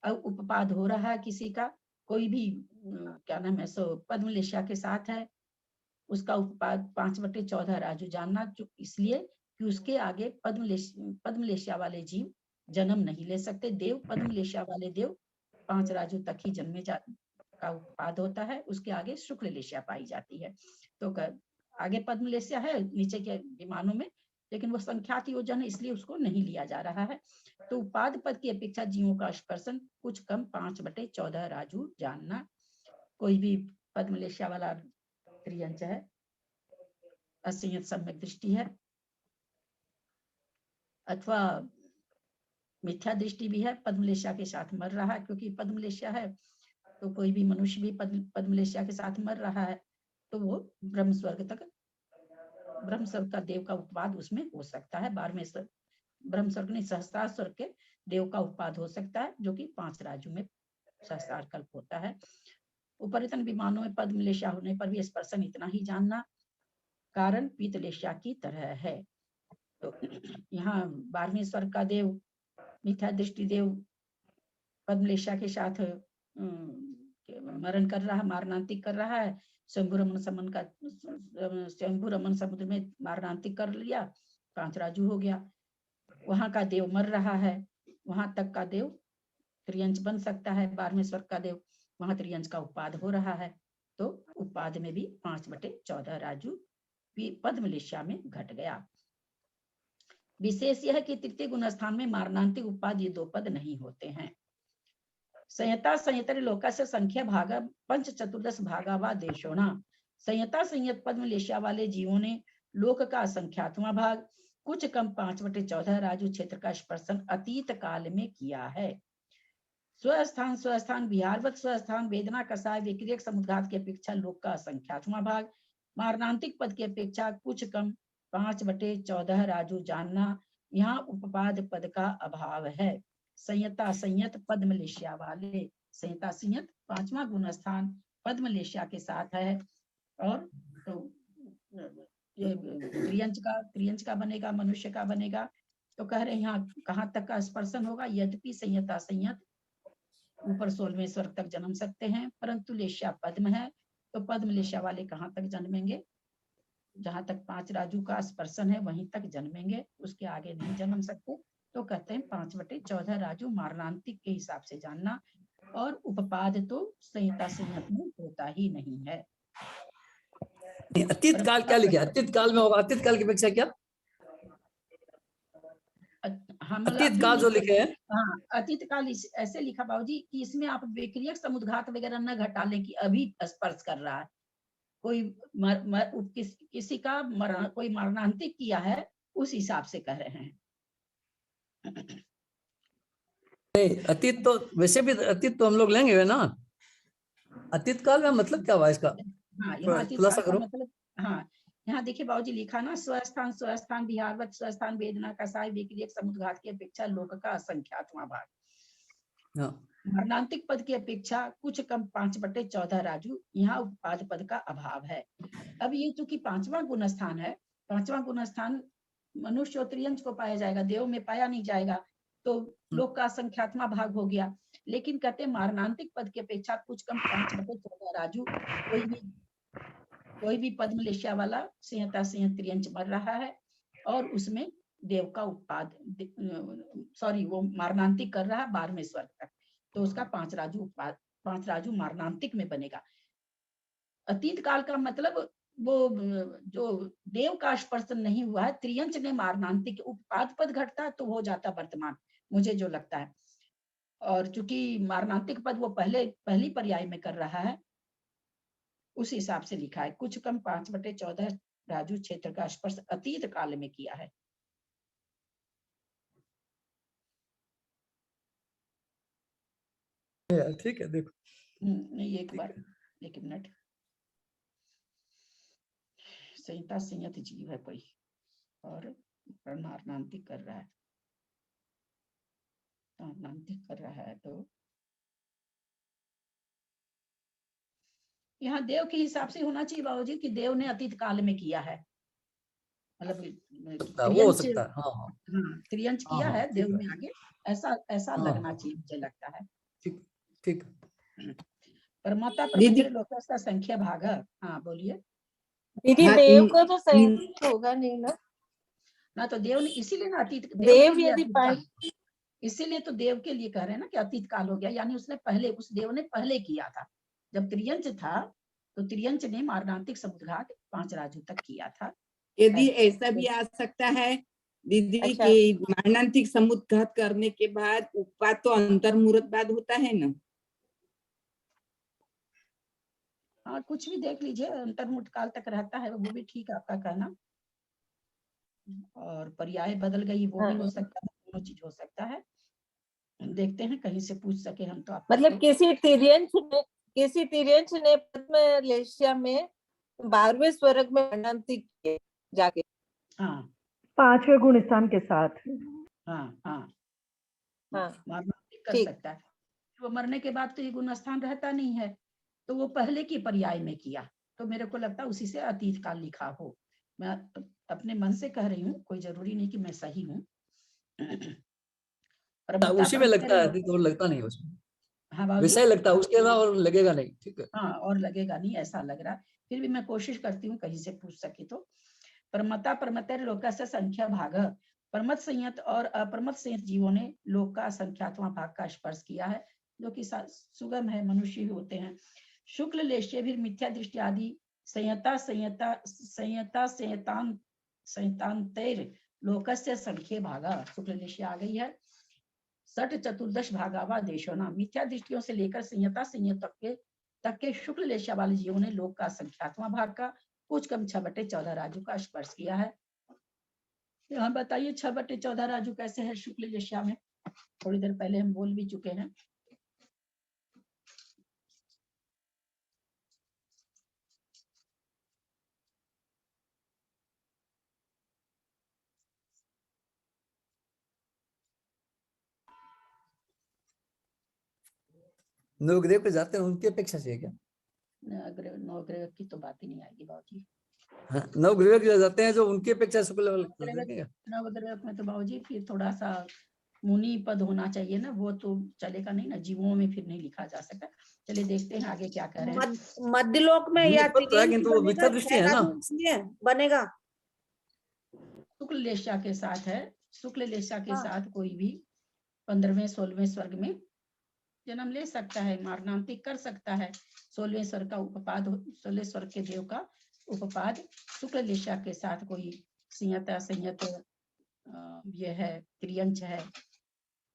A: अब उपपाद हो रहा है किसी का, कोई भी क्या नाम है, सो पद्मलेशा के साथ है, उसका उपपाद 5/14 राजू जानना, जो इसलिए कि उसके आगे पद्मलेशा वाले जीव जन्म नहीं ले सकते। देव पद्मलेशा वाले देव 5 राजू तक ही जन्मे का उपपाद होता है, उसके आगे शुक्ल लेशा पाई जाती है। तो आगे पद्मलेशा है नीचे के विमानों में, लेकिन वो संख्यात योजन है, इसलिए उसको नहीं लिया जा रहा है। तो उपाद पद की अपेक्षा जीवों का स्पर्शन कुछ कम 5/14 राजू जानना। कोई भी पद्मलेशा वाला त्रियंच है, असंयत सम्यक दृष्टि है, अथवा मिथ्या दृष्टि भी है, पद्मलेशा के साथ मर रहा है, क्योंकि पद्मलेशा है तो कोई भी मनुष्य भी पद्मलेशा के साथ मर रहा है, तो वो ब्रह्म स्वर्ग का देव का उपवाद उसमें हो सकता है। 12वें ब्रह्म स्वर्ग नहीं, सहस्त्रार स्वर्ग के देव का उपवाद हो सकता है, जो कि 5 राजू में सहस्त्रार कल्प होता है। उपरितन विमानों में पद्मलेशा होने पर भी स्पर्शन इतना ही जानना, कारण पीतलेशा की तरह है। तो यहाँ 12वें स्वर्ग का देव मिथ्या दृष्टि देव पद्मलेशा के साथ मरण कर रहा, मारणांतिक कर रहा है। शंभु रमन समुद्र में मारणांतिक कर लिया, 5 राजू हो गया। वहां का देव मर रहा है, वहां तक का देव त्रियंच बन सकता है। 12वें स्वर्ग का देव, वहां त्रियंच का उपपाद हो रहा है, तो उपपाद में भी 5/14 राजू पद्मलेशा में घट गया। विशेष यह कि तृतीय गुण स्थान में मारणांतिक उपपाद ये 2 पद नहीं होते हैं। संयता संयतर लोकस्य संख्या भाग 5/14 भागा व देशोना। संयता संयत पद्मलेशा वाले जीवों ने लोक का असंख्यात्मा भाग कुछ कम 5/14 राजू क्षेत्र का स्पर्शन अतीत काल में किया है। स्वस्थान बिहारवत स्वस्थान वेदना कसाय विक्रियक समुद्घात की अपेक्षा लोक का असंख्यात्मा भाग मारणांतिक पद की अपेक्षा कुछ कम 5/14 राजू जानना। यहाँ उपपाद पद का अभाव है। संयता संयत पद्मलेशा वाले, संयता संयत 5वां गुण स्थान पद्मलेशा के साथ है, और तो त्रियंच का बनेगा, मनुष्य का बनेगा। तो कह रहे हैं यहाँ कहाँ तक का स्पर्शन होगा। यद्यपि संयता संयत ऊपर 16वें स्वर्ग तक जन्म सकते हैं, परंतु लेशा पद्म है, तो पद्मलेशा वाले कहाँ तक जन्मेंगे, जहां तक 5 राजू का स्पर्शन है वहीं तक जन्मेंगे, उसके आगे नहीं जन्म सकते। तो कहते हैं 5/14 राजू मारणांतिक के हिसाब से जानना, और उपपाद तो संहिता संयत में होता ही नहीं है।
L: अतीत काल क्या लिखा है? अतीत काल में होगा, अतीत काल की अपेक्षा क्या?
A: हम
L: अतीत काल जो लिखे हैं,
A: हाँ, अतीत काल ऐसे लिखा बाबूजी कि इसमें आप विक्रियक समुद्घात वगैरह न घटा लें कि अभी स्पर्श कर रहा है, कोई किसी का कोई मरणांतिक किया है, उस हिसाब से कह रहे हैं।
L: नहीं, अतीत तो वैसे भी अतीत तो हम लोग लेंगे ना। अतीत काल का मतलब क्या हुआ इसका?
A: हाँ, यहाँ अतीत
L: खुलासा
A: काल का
L: करो।
A: मतलब, हाँ यहाँ देखिए बाबूजी लिखा ना, स्वस्थान बिहारवत स्वस्थान वेदना कसाय विक्रियक समुद्घात की अपेक्षा लोक का असंख्यातवां भाग।
L: हाँ,
A: मरणांतिक पद की अपेक्षा कुछ कम 5/14 राजू, यहाँ उपपाद पद का अभाव है। अब ये चूंकि 5वां गुणस्थान है, 5वां गुणस्थान मनुष्य और त्रियंश को पाया जाएगा, देव में पाया नहीं जाएगा, तो लोक का असंख्यातवां भाग हो गया। लेकिन कहते हैं मारणांतिक पद की अपेक्षा कुछ कम 5/14 राजू, कोई भी पद मलेशिया वाला संहिता संयत त्रियंश मर रहा है, और उसमें देव का उत्पाद वो मारणांतिक कर रहा है 12वें स्वर्ग तक, तो उसका 5 राजू उत्पाद, 5 राजू मारणांतिक में बनेगा। अतीत काल का मतलब वो जो देव का स्पर्श नहीं हुआ है, त्रियंश ने मारणांतिक, उत्पाद पद घटता है तो हो जाता वर्तमान, मुझे जो लगता है। और चूंकि मारणांतिक पद वो पहली पर्याय में कर रहा है, उस हिसाब से लिखा है कुछ कम 5/14 राजू क्षेत्र का स्पर्श अतीत काल में किया है।
L: ठीक है, देखो
A: नहीं, एक बार एक मिनट, संहिता संयत जीव है कोई और मारणांतिक कर रहा है, मारणांतिक कर रहा है, तो यहाँ देव के हिसाब से होना चाहिए बाबूजी कि देव ने अतीत काल में किया है, मतलब
L: वो हो सकता है। हाँ,
A: हाँ, त्रियंश किया
L: हाँ,
A: है
L: ठीक
A: देव
L: है।
A: में आगे, ऐसा
L: हाँ,
A: लगना चाहिए, मुझे लगता है।
L: ठीक।
A: परमाता परमेश्वर लोकस का संख्या भाग है। हाँ बोलिए
F: दीदी, देव को तो सही होगा नहीं ना,
A: तो देव ने इसीलिए ना अतीत,
F: देव यदि पाए,
A: इसीलिए तो देव के लिए कह रहे हैं ना कि अतीत काल हो गया, यानी उसने पहले, उस देव ने पहले किया था, जब त्रियंश था तो त्रियंश ने मारणांतिक समुद्घात 5 राजू तक किया था।
G: यदि ऐसा भी आ सकता है दीदी कि मारणांतिक समुद्घात करने के बाद उपपाद तो अंतर्मुहूर्तवाद होता है ना।
A: हाँ, कुछ भी देख लीजिए, अंतर्मुहूर्त काल तक रहता है, वो भी ठीक है आपका कहना, और पर्याय बदल गई वो भी हो सकता है, दोनों चीज हो सकता है। देखते हैं कहीं से पूछ सके हम तो आपको,
F: मतलब किसी तिर्यंश ने पद्मलेशिया में 12वें स्वर्ग में मारणांतिक किए जाके।
A: हाँ,
B: 5वें गुणस्थान के साथ।
A: हाँ, मारणांतिक कर सकता है। वो मरने के बाद तो ये गुणस्थान रहता नहीं है, तो वो पहले की पर्याय में किया, तो मेरे को लगता है उसी से अतीत काल लिखा हो। मैं अपने मन से कह रही हूँ, कोई जरूरी नहीं कि मैं सही हूँ।
L: उसी में लगता है, तो लगता नहीं उसमें।
A: हाँ बाबू,
L: वैसा ही लगता है, उसके अलावा और लगेगा नहीं। ठीक है,
A: हाँ, और लगेगा नहीं ऐसा लग रहा है, फिर भी मैं कोशिश करती हूँ कहीं से पूछ सके तो। परमता परमतर लोक से संख्या भाग, परमत संयत और अपरमत संयत जीवों ने लोक का संख्यात्मक भाग का स्पर्श किया है, जो कि सुगम है, मनुष्य ही होते हैं। शुक्ल लेश्य भी मिथ्या दृष्टि आदि संयतांतर लोकस्य संख्या भागा, शुक्ल लेश्य आ गई है। 64 भागावा देशोना, मिथ्या दृष्टियों से लेकर संयता संयत तक के शुक्ल लेश्या वाले जीवों ने लोक का संख्यात्मक भाग का कुछ कम 6/14 राजू का स्पर्श किया है। यहाँ बताइए 6/14 राजू कैसे है शुक्ल लेश्या में, थोड़ी देर पहले हम बोल भी चुके हैं।
L: नवग्रह पे जाते हैं, उनकी अपेक्षा से क्या?
A: नवग्रह की तो बात ही नहीं आएगी बाबूजी।
L: हाँ, नवग्रह जाते हैं जो उनकी अपेक्षा से
A: नवग्रह में तो बाबूजी फिर थोड़ा सा मुनि पद होना चाहिए ना, वो तो चलेगा नहीं ना, जीवों में फिर नहीं लिखा जा सकता। चलिए देखते हैं आगे क्या कह रहे हैं।
I: मध्यलोक में या
L: किंतु मिथ्या दृष्टि है ना,
I: बनेगा।
A: शुक्ल लेश्या के साथ है, शुक्ल लेशा के
E: हाँ।
A: साथ कोई भी 15वें 16वें स्वर्ग में जन्म ले सकता है, मारणांतिक कर सकता है। 16वें स्वर्ग का उपपाद, 16वें स्वर्ग के देव का उपपाद शुक्ल लेशा के साथ कोई संयत असंयत ये है, त्रियंच है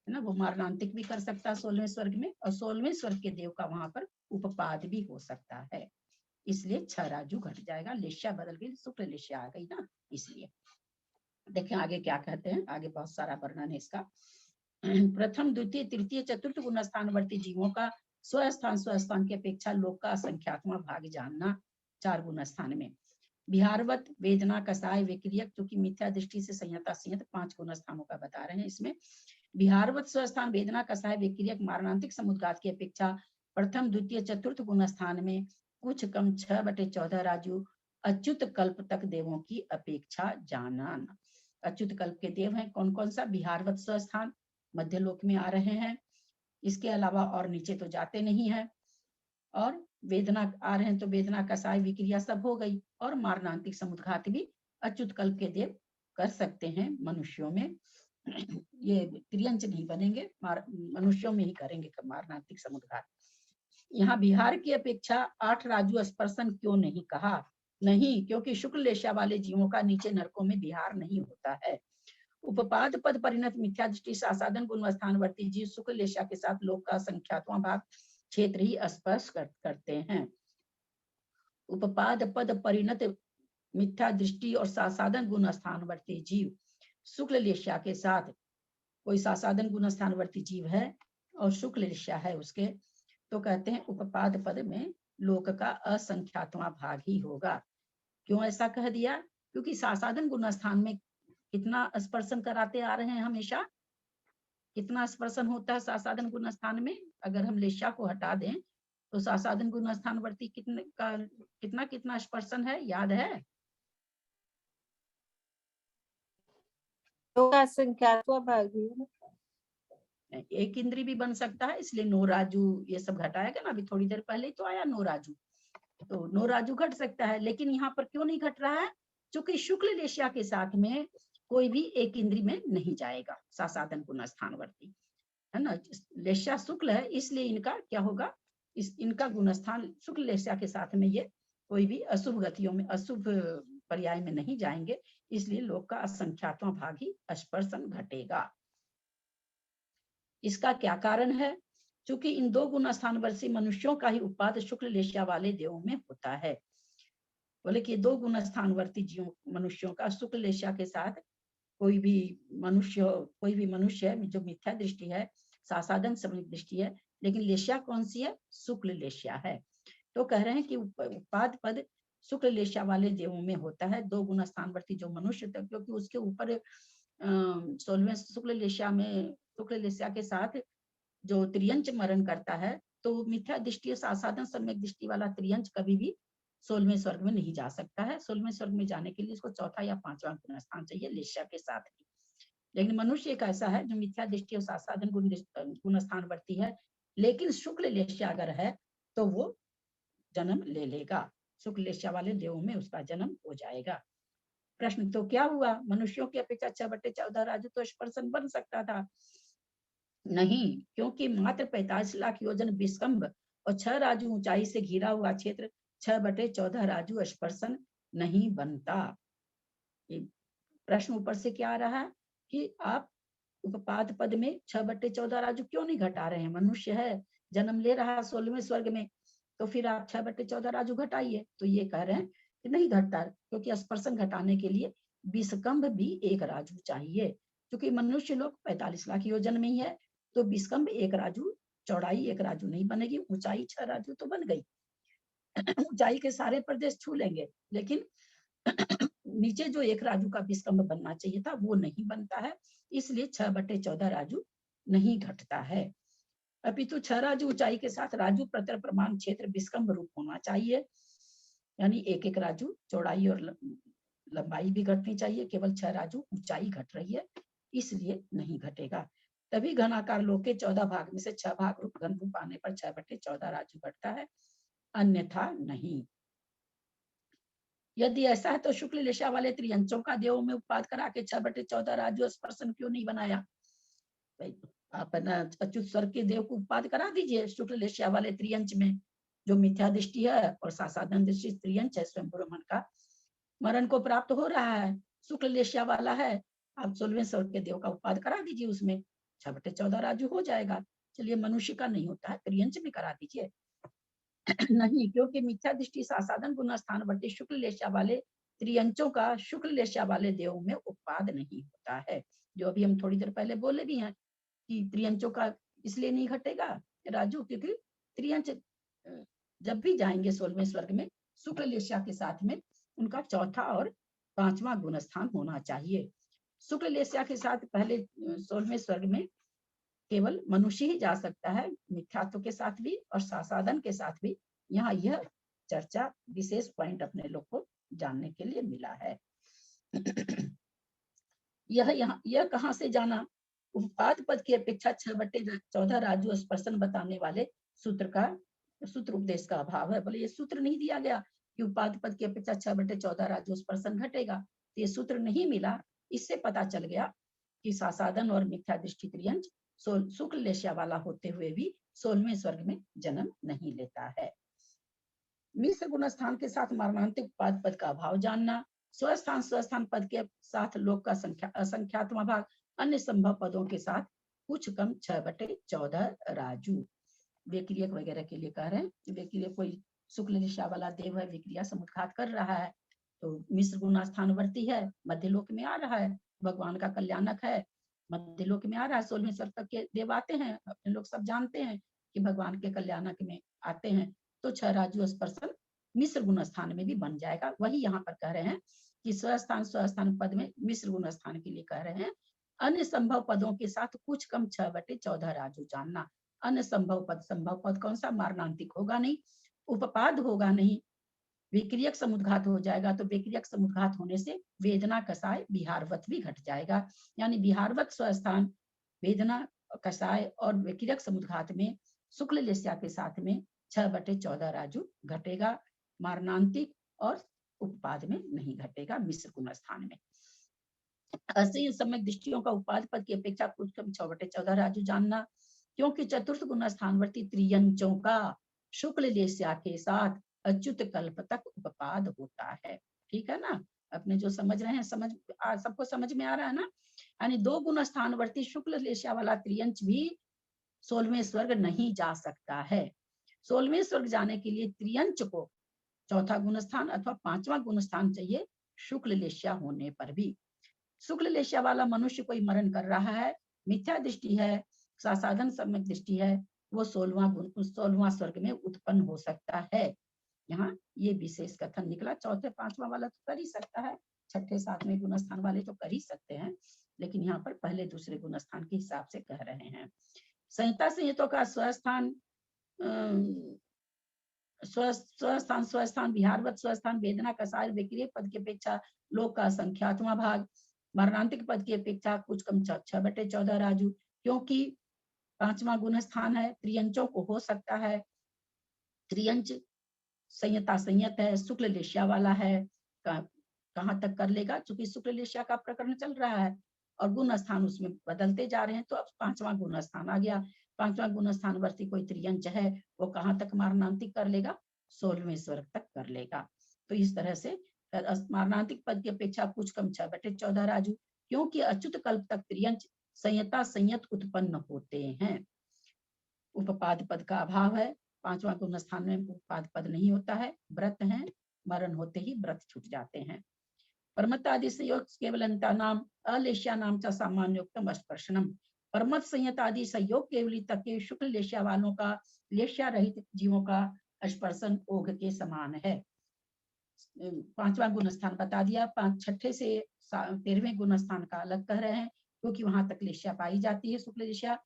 A: ना, वो मारणांतिक भी कर सकता है 16वें स्वर्ग में, और 16वें स्वर्ग के देव का वहां पर उपपाद भी हो सकता है। इसलिए 6 राजू घट जाएगा, लेशा बदल गई, शुक्ल लेशा आ गई ना, इसलिए। देखें आगे क्या कहते हैं, आगे बहुत सारा वर्णन है इसका। प्रथम द्वितीय तृतीय चतुर्थ गुण स्थानवर्ती जीवों का स्वस्थान की अपेक्षा लोक का असंख्यात्मा भाग जानना 4 गुण स्थान में। बिहारवत वेदना कसाय विक्रियक, जो कि मिथ्या दृष्टि से संयता संयत 5 गुण स्थानों का बता रहे हैं इसमें। बिहारवत स्वस्थान वेदना कसाय विक्रियक मारणांतिक समुद्घात की अपेक्षा प्रथम द्वितीय चतुर्थ गुण स्थान में कुछ कम 6/14 राजू अच्युत कल्प तक देवों की अपेक्षा जानन। अच्युत कल्प के देव हैं कौन कौन सा? बिहारवत स्वस्थान मध्य लोक में आ रहे हैं, इसके अलावा और नीचे तो जाते नहीं है, और वेदना आ रहे हैं तो वेदना कसाय विक्रिया सब हो गई, और मारणांतिक समुद्घात भी अच्युत कल्प के देव कर सकते हैं मनुष्यों में। ये त्रियंच नहीं बनेंगे, मनुष्यों में ही करेंगे मारणांतिक समुद्घात। यहाँ बिहार की अपेक्षा 8 राजू स्पर्शन क्यों नहीं कहा? नहीं, क्योंकि शुक्ल लेशा वाले जीवों का नीचे नरकों में बिहार नहीं होता है। उपपाद पद परिणत मिथ्या दृष्टि सासाधन गुण स्थानवर्ती जीव शुक्ल लेशा के साथ लोक का संख्यात्मा भाग क्षेत्र ही स्पर्श करते हैं। उपपाद पद परिणत मिथ्या दृष्टि और सासाधन गुण स्थानवर्ती जीव शुक्ल लेशा के साथ, कोई सासाधन गुण स्थानवर्ती जीव है और शुक्ल लेशा है उसके, तो कहते हैं उपपाद पद में लोक का असंख्यात्मा भाग ही होगा। क्यों ऐसा कह दिया? क्योंकि सासाधन गुण स्थान में कितना स्पर्शन कराते आ रहे हैं हमेशा, कितना स्पर्शन होता है सासाधन गुण स्थान में? अगर हम लेशा को हटा दें तो सासाधन गुण स्थानवर्ती कितना कितना स्पर्शन है, याद है?
F: संख्यात्मक भाग ही है।
A: एक इंद्री भी बन सकता है, इसलिए 9 राजू ये सब घटाएगा ना, अभी थोड़ी देर पहले ही तो आया 9 राजू, तो 9 राजू घट सकता है। लेकिन यहाँ पर क्यों नहीं घट रहा है? क्योंकि शुक्ल लेशा के साथ में कोई भी एक इंद्री में नहीं जाएगा सासाधन गुण स्थानवर्ती, है ना। लेशा शुक्ल है इसलिए इनका क्या होगा, इनका गुणस्थान शुक्ल लेशा के साथ में ये कोई भी अशुभ गतियों में, अशुभ पर्याय में नहीं जाएंगे, इसलिए लोक का असंख्यात्मा भाग ही स्पर्शन घटेगा। इसका क्या कारण है? क्योंकि इन 2 गुण स्थानवर्ती मनुष्यों का ही उत्पाद शुक्ल लेशा वाले देवों में होता है। बोले कि 2 गुण स्थानवर्ती जीवों मनुष्यों का शुक्ल लेशा के साथ कोई भी मनुष्य है जो मिथ्या दृष्टि है, सासाधन समूह दृष्टि है, लेकिन लेशा कौन सी है? शुक्ल लेशा है। तो कह रहे हैं कि उत्पाद पद शुक्ल लेशा वाले देवों में होता है। 2 गुण स्थानवर्ती जो मनुष्य था, क्योंकि उसके ऊपर 16वें शुक्ल लेशा के साथ जो त्रियंच मरण करता है, तो मिथ्या दृष्टि सासाधन सम्यक दृष्टि वाला त्रियंच कभी भी 16वें स्वर्ग में नहीं जा सकता है। 16वें स्वर्ग में जाने के लिए उसको 4था या 5वां गुण स्थान चाहिए लेशा के साथ ही। लेकिन मनुष्य एक ऐसा है जो मिथ्या दृष्टि और सासाधन गुण स्थानवर्ती है, लेकिन शुक्ल लेशा अगर है तो वो जन्म ले लेगा, शुक्ल लेशा वाले देवों में उसका जन्म हो जाएगा। प्रश्न तो क्या हुआ? मनुष्यों की अपेक्षा 6/14 राजू तो स्पर्शन बन सकता था। नहीं, क्योंकि मात्र 45 लाख योजन विस्कंभ और 6 राजू ऊंचाई से घिरा हुआ क्षेत्र 6/14 राजू स्पर्शन नहीं बनता। प्रश्न ऊपर से क्या आ रहा है कि आप उपपाद पद में 6/14 राजू क्यों नहीं घटा रहे हैं? मनुष्य है, जन्म ले रहा है 16वें स्वर्ग में, तो फिर आप 6/14 राजू घटाइए। तो ये कह रहे हैं कि नहीं घटता, क्योंकि स्पर्शन घटाने के लिए विस्कंभ भी 1 राजू चाहिए। क्योंकि मनुष्य लोग 45 लाख योजन में ही है, तो विस्कंभ 1 राजू, चौड़ाई 1 राजू नहीं बनेगी, ऊंचाई 6 राजू तो बन गई। ऊंचाई के सारे प्रदेश छू लेंगे, लेकिन नीचे जो 1 राजू का विस्कंभ बनना चाहिए था वो नहीं बनता है, इसलिए 6/14 राजू नहीं घटता है। अपितु 6 राजू ऊंचाई के साथ राजू प्रतर प्रमाण क्षेत्र विस्कंभ रूप होना चाहिए, यानी 1-1 राजू चौड़ाई और लंबाई भी घटनी चाहिए, केवल 6 राजू ऊंचाई घट रही है इसलिए नहीं घटेगा। तभी घनाकार लोक के 14 भाग में से 6 भाग रूप घन रूप आने पर 6/14 राजू घटता है, अन्यथा नहीं। यदि ऐसा है तो शुक्ल लेशा वाले त्रियंचों का देव में उत्पाद करा के 6/14 राजू स्पर्शन क्यों नहीं बनाया? भाई आप ना अच्युत स्वर्ग के देव को उत्पाद करा दीजिए शुक्ल लेशा वाले त्रियंच में, जो मिथ्या दृष्टि है और सासाधन दृष्टि त्रियंच है, स्वयं ब्रह्मन का मरण को प्राप्त हो रहा है, शुक्ल लेशा वाला है, आप 16वें स्वर्ग के देव का उत्पाद करा दीजिए, उसमें 6/14 राजू हो जाएगा। चलिए मनुष्य का नहीं होता है, त्रियंच में करा दीजिए। नहीं, क्योंकि मिथ्या दृष्टि सासाधन गुण स्थान वर्ती शुक्ल लेशा वाले त्रियंचों का शुक्ल लेशा वाले देव में उत्पाद नहीं होता है, जो अभी हम थोड़ी देर पहले बोले भी हैं कि त्रियंचों का इसलिए नहीं घटेगा राजू, क्योंकि त्रियंच जब भी जाएंगे 16वें स्वर्ग में शुक्ल लेशा के साथ में उनका चौथा और 5वां गुण स्थान होना चाहिए। शुक्ल लेशा के साथ पहले 16वें स्वर्ग में केवल मनुष्य ही जा सकता है, मिथ्यात्व के साथ भी और सासाधन के साथ भी। यहाँ यह चर्चा विशेष पॉइंट अपने लोग को जानने के लिए मिला है। यह कहाँ से जाना? उत्पाद पद की अपेक्षा 6/14 राजू स्पर्शन बताने वाले सूत्र उपदेश का अभाव है। बोले ये सूत्र नहीं दिया गया कि उत्पाद पद की अपेक्षा 6/14 राजू स्पर्शन घटेगा, तो ये सूत्र नहीं मिला। इससे पता चल गया कि सासाधन और मिथ्या दृष्टि त्रियंच शुक्ल लेशा वाला होते हुए भी 16वें स्वर्ग में जन्म नहीं लेता है। मिश्र गुण स्थान के साथ मरणांतिक उत्पाद पद का अभाव जानना। स्वस्थान पद के साथ लोक का संख्या असंख्यात्म भाग अन्य संभव पदों के साथ कुछ कम 6/14 राजू। विक्रियक वगैरह के लिए कह रहे हैं, विक्रियक कोई शुक्ल लेशा वाला देव है, विक्रिया समुद्घात कर रहा है, तो मिश्र गुण स्थानवर्ती है, मध्य लोक में आ रहा है, भगवान का कल्याणक है, मध्य लोक में आ रहा है, 16वें स्वर्ग तक के देव आते हैं, अपने लोग सब जानते हैं कि भगवान के कल्याणक में आते हैं, तो 6 राजू स्पर्शन मिश्र गुण स्थान में भी बन जाएगा। वही यहाँ पर कह रहे हैं कि स्वस्थान पद में मिश्र गुण स्थान के लिए कह रहे हैं अन्य संभव पदों के साथ कुछ कम 6/14 राजू जानना। अन्य संभव पद कौन सा? मारणांतिक होगा नहीं, उपपाद होगा नहीं, विक्रियक समुद्घात हो जाएगा, तो विक्रियक समुद्घात होने से वेदना कसाय विहारवत भी घट जाएगा। यानी विहारवत स्वस्थान वेदना कसाय और विक्रियक समुद्घात में शुक्ल लेशा के साथ में 6/14 राजू घटेगा, मारणांतिक और उपपाद में नहीं घटेगा मिश्र गुण स्थान में। ऐसे सम्यक दृष्टियों का उत्पाद पद की अपेक्षा कुछ कम 6/14 राजू जानना, क्योंकि चतुर्थ गुण स्थानवर्ती त्रियंचों का शुक्ल लेशा के साथ अच्युत कल्प तक उपपाद होता है। ठीक है ना? अपने जो समझ रहे हैं सबको समझ में आ रहा है ना? यानी 2 गुण स्थानवर्ती शुक्ल लेशा वाला त्रियंच भी 16वें स्वर्ग नहीं जा सकता है। 16वें स्वर्ग जाने के लिए त्रियंच को चौथा गुण स्थान अथवा 5वां गुण स्थान चाहिए शुक्ल लेशा होने पर भी। शुक्ल लेशा वाला मनुष्य कोई मरण कर रहा है, मिथ्या दृष्टि है, सासाधन सम्यक दृष्टि है, वो 16वां स्वर्ग में उत्पन्न हो सकता है। यहाँ ये विशेष कथन निकला। चौथे 5वां वाला तो कर ही सकता है, 6ठे 7वें गुण स्थान वाले तो कर ही सकते हैं, लेकिन यहाँ पर पहले दूसरे गुण स्थान के हिसाब से कह रहे हैं। संहितों का स्वस्थान स्वस्थान विहारवत स्वस्थान वेदना कसाय विक्रिय पद की अपेक्षा लोक का संख्यात्मा भाग, मरणांतिक पद की अपेक्षा कुछ कम 6/14 राजू, क्योंकि 5वां गुण स्थान है, त्रियंचों को हो सकता है। त्रियंच संयत है, शुक्ल लेशा वाला है, कहाँ तक कर लेगा? चूंकि शुक्ल लेशा का प्रकरण चल रहा है और गुण स्थान उसमें बदलते जा रहे हैं, तो अब 5वां गुण स्थान आ गया। 5वां गुण स्थान वर्ती कोई त्रियंच है, वो कहाँ तक मारणांतिक कर लेगा? 16वें स्वर्ग तक कर लेगा। तो इस तरह से मारणांतिक पद की अपेक्षा कुछ कम 6/14 राजू, क्योंकि अच्युत कल्प तक त्रियंच संयत उत्पन्न होते हैं। उपपाद पद का अभाव है, 5वां गुण स्थान में उपपाद पद नहीं होता है, व्रत है, मरण होते ही व्रत छूट जाते हैं। परमत आदि संयोग केवलंता नाम अलेश्या नाम च सामान्योक्तम स्पर्शनम। परमत संयत आदि संयोग केवली तक के शुक्ल लेशा वालों का लेशा रहित जीवों का स्पर्शन ओघ के समान है। 5वां गुण स्थान बता दिया, 6ठे से 13वें गुण स्थान का अलग कह रहे हैं, क्योंकि वहां तक लेशा पाई जाती है शुक्ल लेशा।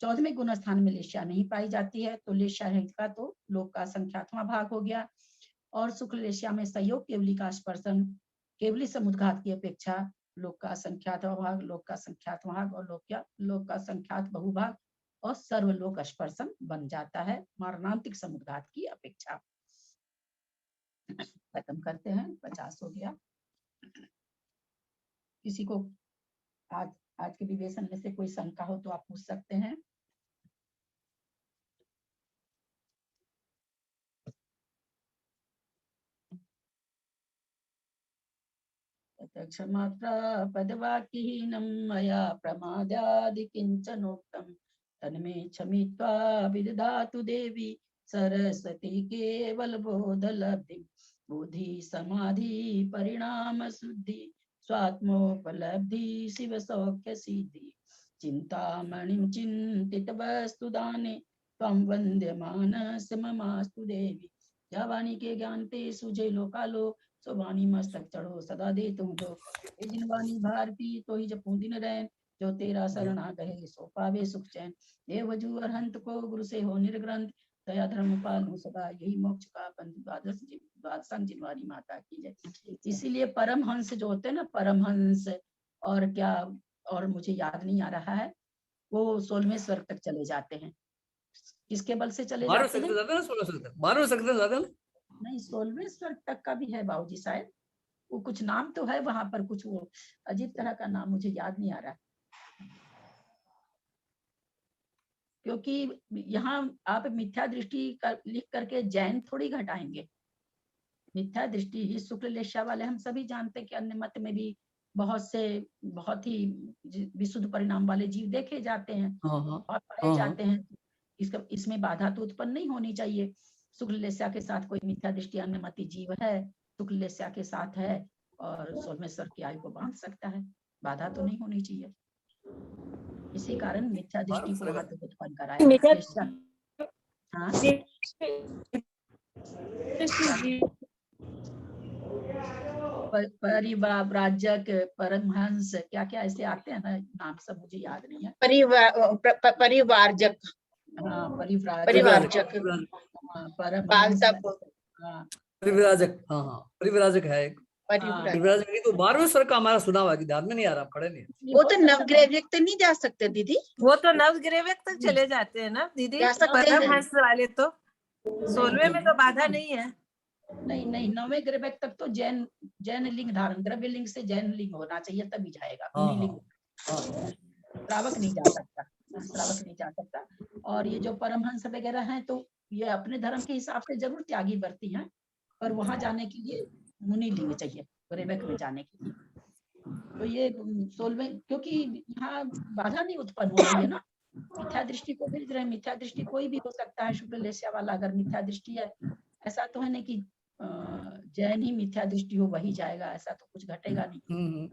A: 14वें गुण स्थान में लेशा नहीं पाई जाती है, तो लेशा रहित का तो लोक का संख्यात्मा भाग हो गया। और शुक्ल लेशा में संयोग केवली का स्पर्शन केवली समुद्घात की अपेक्षा लोक का संख्यात भाग, लोक का संख्यात भाग और लोक का संख्यात बहुभाग और सर्वलोक स्पर्शन बन जाता है मारणांतिक समुद्घात की अपेक्षा। खत्म करते हैं। 50 हो गया। किसी को आज के विवेचन में से कोई शंका हो तो आप पूछ सकते हैं। क्षमात्रा पदवाक्यहीनं मया प्रमादादि किंचनोक्तं तन्मे क्षमित्वा विदधातु देवी सरस्वती केवल बोधलब्धि बुद्धि समाधि परिणाम शुद्धि स्वात्मोपलब्धि शिव सौख्य सिद्धि चिंतामणिं चिंतित वस्तु दाने त्वं वन्द्यमानस्य ममास्तु देवी। या वाणी के ज्ञान ते सुजय लोकालो सो वाणी मस्तक चढ़ो सदा दे तुम दो। हे जिन वाणी भारती तो ही जपू दिन रैन जो तेरा शरण आ गए सो पावे सुख चैन। हे वजू अरहंत को गुरु से हो निर्ग्रंथ दया धर्म पालू सदा यही मोक्ष का पंथ। द्वादशं जिनवारी माता की जय। इसीलिए परमहंस जो होते हैं ना, परमहंस और क्या और मुझे याद नहीं आ रहा है, वो 16वें स्वर्ग तक चले जाते हैं। किसके बल से चले जाते हैं?
L: 12वें स्वर्ग तक जाते हैं।
A: नहीं, 16वें स्वर्ग तक का भी है बाबूजी शायद, वो कुछ नाम तो है वहां पर, कुछ वो अजीब तरह का नाम मुझे याद नहीं आ रहा। क्योंकि यहाँ आप मिथ्या दृष्टि लिख करके जैन थोड़ी घटाएंगे। मिथ्या दृष्टि ही शुक्ल लेशा वाले हम सभी जानते हैं कि अन्य मत में भी बहुत ही विशुद्ध परिणाम वाले जीव देखे जाते हैं और पाए जाते हैं। इसमें बाधा तो उत्पन्न नहीं होनी चाहिए। शुक्ल लेस्या के साथ कोई मिथ्या दृष्टि अन्यमति जीव है, शुक्ल लेस्या के साथ है और 16वें स्वर्ग की आयु को बांध सकता है, बाधा तो नहीं होनी चाहिए। इसी कारण मिथ्या दृष्टि को वहां तक उत्पन्न कराया। हाँ, परिव्राजक, परमहंस, क्या क्या ऐसे आते हैं ना नाम, सब मुझे याद नहीं है।
H: परिवारजक,
A: हाँ, परिव्राजक,
L: परिव्राजक, हाँ परिव्राजक है एक। परिव्राजक तो 12वें स्वर्ग का हमारा सुना हुआ कि ध्यान में नहीं आ रहा, पढ़े नहीं।
H: वो तो नवग्रह तक नहीं जा सकते दीदी,
F: वो तो नवग्रह तक चले जाते हैं ना दीदी। परमहंस वाले तो 16वें में तो बाधा नहीं है।
A: नहीं, 9वें ग्रह तक तो जैन लिंग धारण, द्रव्य लिंग से जैन लिंग होना चाहिए तभी जाएगा। श्रावक नहीं जा सकता, श्रावक नहीं जा सकता। और ये जो परमहंस वगैरह हैं तो ये अपने धर्म के हिसाब से जरूर त्यागी बरती हैं, पर वहां जाने के लिए मुनि लिंग चाहिए, ग्रेवक में जाने के लिए। तो ये 16वें, क्योंकि यहाँ बाधा नहीं उत्पन्न हो रही है ना, मिथ्या दृष्टि को भेज रहे हैं। मिथ्या दृष्टि कोई भी हो सकता है, शुक्ल लेस्या वाला अगर मिथ्या दृष्टि है, ऐसा तो है नहीं कि जैन ही मिथ्या दृष्टि हो वही जाएगा, ऐसा तो कुछ घटेगा नहीं।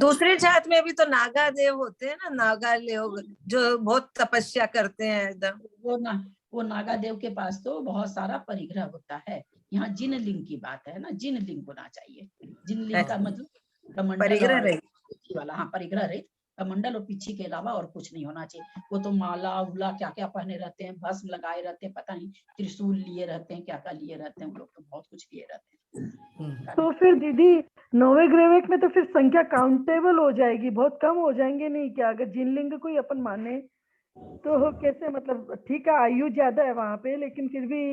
F: दूसरी जात में भी तो नागा देव होते हैं ना, नागा लोग जो बहुत तपस्या करते हैं एकदम।
A: वो नागा देव के पास तो बहुत सारा परिग्रह होता है। यहाँ जिन लिंग की बात है ना, जिन लिंग होना चाहिए। जिन लिंग का मतलब
F: परिग्रह
A: रहित वाला, हाँ परिग्रह रहित, कमंडल और पीछी के अलावा और कुछ नहीं होना चाहिए। वो तो माला उला क्या क्या पहने रहते हैं, भस्म लगाए रहते हैं, पता नहीं त्रिशूल लिए रहते हैं, क्या क्या लिए रहते हैं, वो लोग तो बहुत कुछ लिए रहते हैं।
B: तो फिर दीदी 9वें ग्रेवेक में तो फिर संख्या काउंटेबल हो जाएगी, बहुत कम हो जाएंगे नहीं क्या? अगर जिनलिंग कोई अपन माने तो कैसे, मतलब ठीक है आयु ज्यादा है वहां पे, लेकिन फिर भी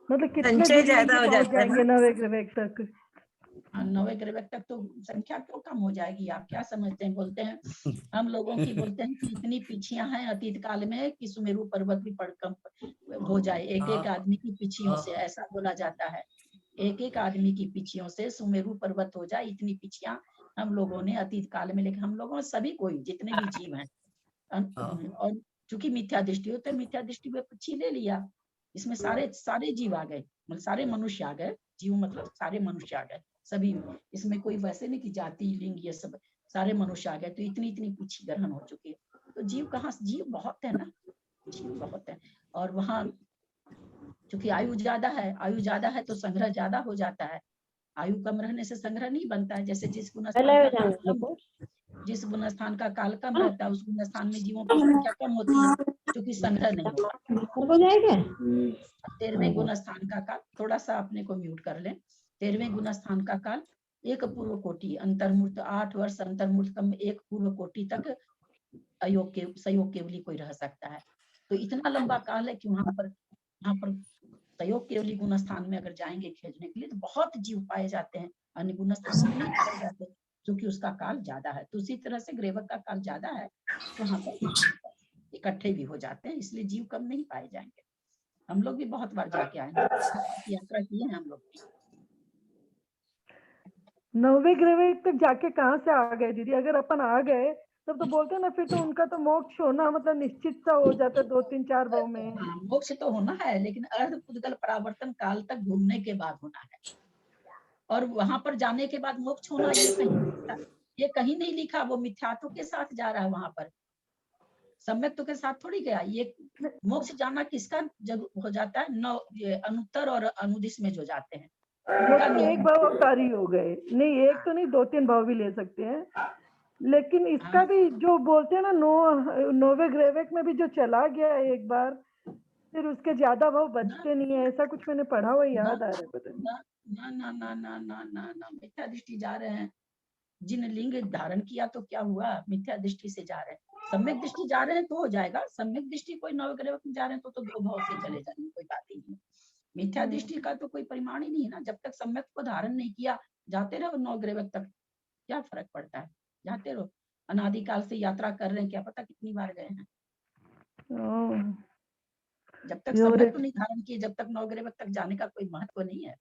B: मतलब कितने
F: ज्यादा हो
B: जाएंगे 9वें ग्रेवेक तक?
A: 9वें ग्रेवेक तक तो संख्या क्यों कम हो जाएगी? आप क्या समझते हैं? बोलते हैं हम लोगों की, बोलते हैं कि इतनी पीछियां हैं अतीत काल में कि सुमेरु पर्वत भी कम हो जाए एक एक आदमी की पीछियों से, ऐसा बोला जाता है। एक एक आदमी की पीछियों से सुमेरु पर्वत हो जाए, इतनी पीछियां हम लोगों ने अतीत काल में, लेकिन हम लोगों सभी कोई जितने भी जीव हैं, और चूंकि मिथ्या दृष्टि होता है, मिथ्या दृष्टि में पीछे ले लिया, इसमें सारे जीव आ गए, मतलब सारे मनुष्य आ गए, जीव मतलब सारे मनुष्य आ गए सभी। इसमें कोई वैसे नहीं कि जाति लिंग ये सब, सारे मनुष्य आ गए, तो इतनी पीछी ग्रहण हो चुकी है। तो जीव कहाँ, जीव बहुत है ना, जीव बहुत है। और वहाँ चूंकि आयु ज्यादा है तो संग्रह ज्यादा हो जाता है। आयु कम रहने से संग्रह नहीं बनता है। जैसे जिस गुण स्थान का काल कम रहता है, उस गुण स्थान में जीवों की संख्या कम होती है, क्योंकि संग्रह नहीं होता। 13वें गुण स्थान का काल, थोड़ा सा अपने को म्यूट कर लें। 13वें गुण स्थान का काल एक पूर्व कोटि अंतर्मूर्त, 8 वर्ष अंतर्मूर्त कम एक पूर्व कोटि तक अयोग के सहयोग केवली कोई रह सकता है। तो इतना लंबा काल है कि वहां पर तयोग केवली गुण स्थान में अगर जाएंगे खेजने के लिए तो बहुत जीव पाए जाते हैं, अन्य गुण स्थान में नहीं पाए जाते क्योंकि उसका काल ज्यादा है। तो उसी तरह से ग्रेवक का काल ज्यादा है तो वहां पर इकट्ठे भी हो जाते हैं, इसलिए जीव कम नहीं पाए जाएंगे। हम लोग भी बहुत बार जाके आए हैं, यात्रा की है हम लोग भी।
B: 9वें ग्रेवेक तक जाके कहाँ से आ गए दीदी? अगर अपन आ गए तब तो बोलते हैं ना, फिर तो उनका तो मोक्ष होना मतलब निश्चित सा हो जाता है 2-3-4 भाव में।
A: हाँ, मोक्ष तो होना है, लेकिन अर्ध पुद्गल परावर्तन काल तक घूमने के बाद होना है, और वहां पर जाने के बाद मोक्ष होना ये कहीं नहीं लिखा। वो मिथ्यात्व के साथ जा रहा है वहां पर, सम्यक्त्व के साथ थोड़ी गया। ये मोक्ष जाना किसका जब हो जाता है? ये अनुत्तर और अनुदिश में जो जाते हैं
B: एक भाव अवतारी हो गए, नहीं एक तो नहीं 2-3 भाव भी ले सकते हैं। लेकिन इसका भी जो बोलते हैं ना 9वें ग्रेवेक में भी जो चला गया एक बार, फिर उसके ज्यादा भाव बचते नहीं है, ऐसा कुछ मैंने पढ़ा हुआ याद आ रहा है। पता नहीं।
A: ना ना ना ना ना ना ना मिथ्या दृष्टि जा रहे हैं। जिन लिंग धारण किया तो क्या हुआ? मिथ्या दृष्टि से जा रहे हैं। सम्यक दृष्टि जा रहे हैं तो हो जाएगा। सम्यक दृष्टि कोई 9वें ग्रेवेक में जा रहे हैं तो 2 भाव से चले जाएंगे, कोई बात ही नहीं। मिथ्या दृष्टि का तो कोई परिमाण ही नहीं है ना। जब तक सम्यक को धारण नहीं किया, जाते रहो 9 ग्रेवेक तक, क्या फर्क पड़ता है? जाते रहो। अनादिकाल से यात्रा कर रहे हैं, क्या पता कितनी बार गए हैं। जब तक सम्यक को नहीं धारण किए, जब तक 9 ग्रेवेक तक जाने का कोई महत्व नहीं है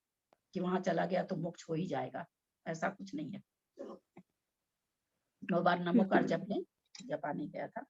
A: कि वहां चला गया तो मोक्ष हो ही जाएगा, ऐसा कुछ नहीं है। 9 बार नमोकार जप लें, जपा नहीं गया था।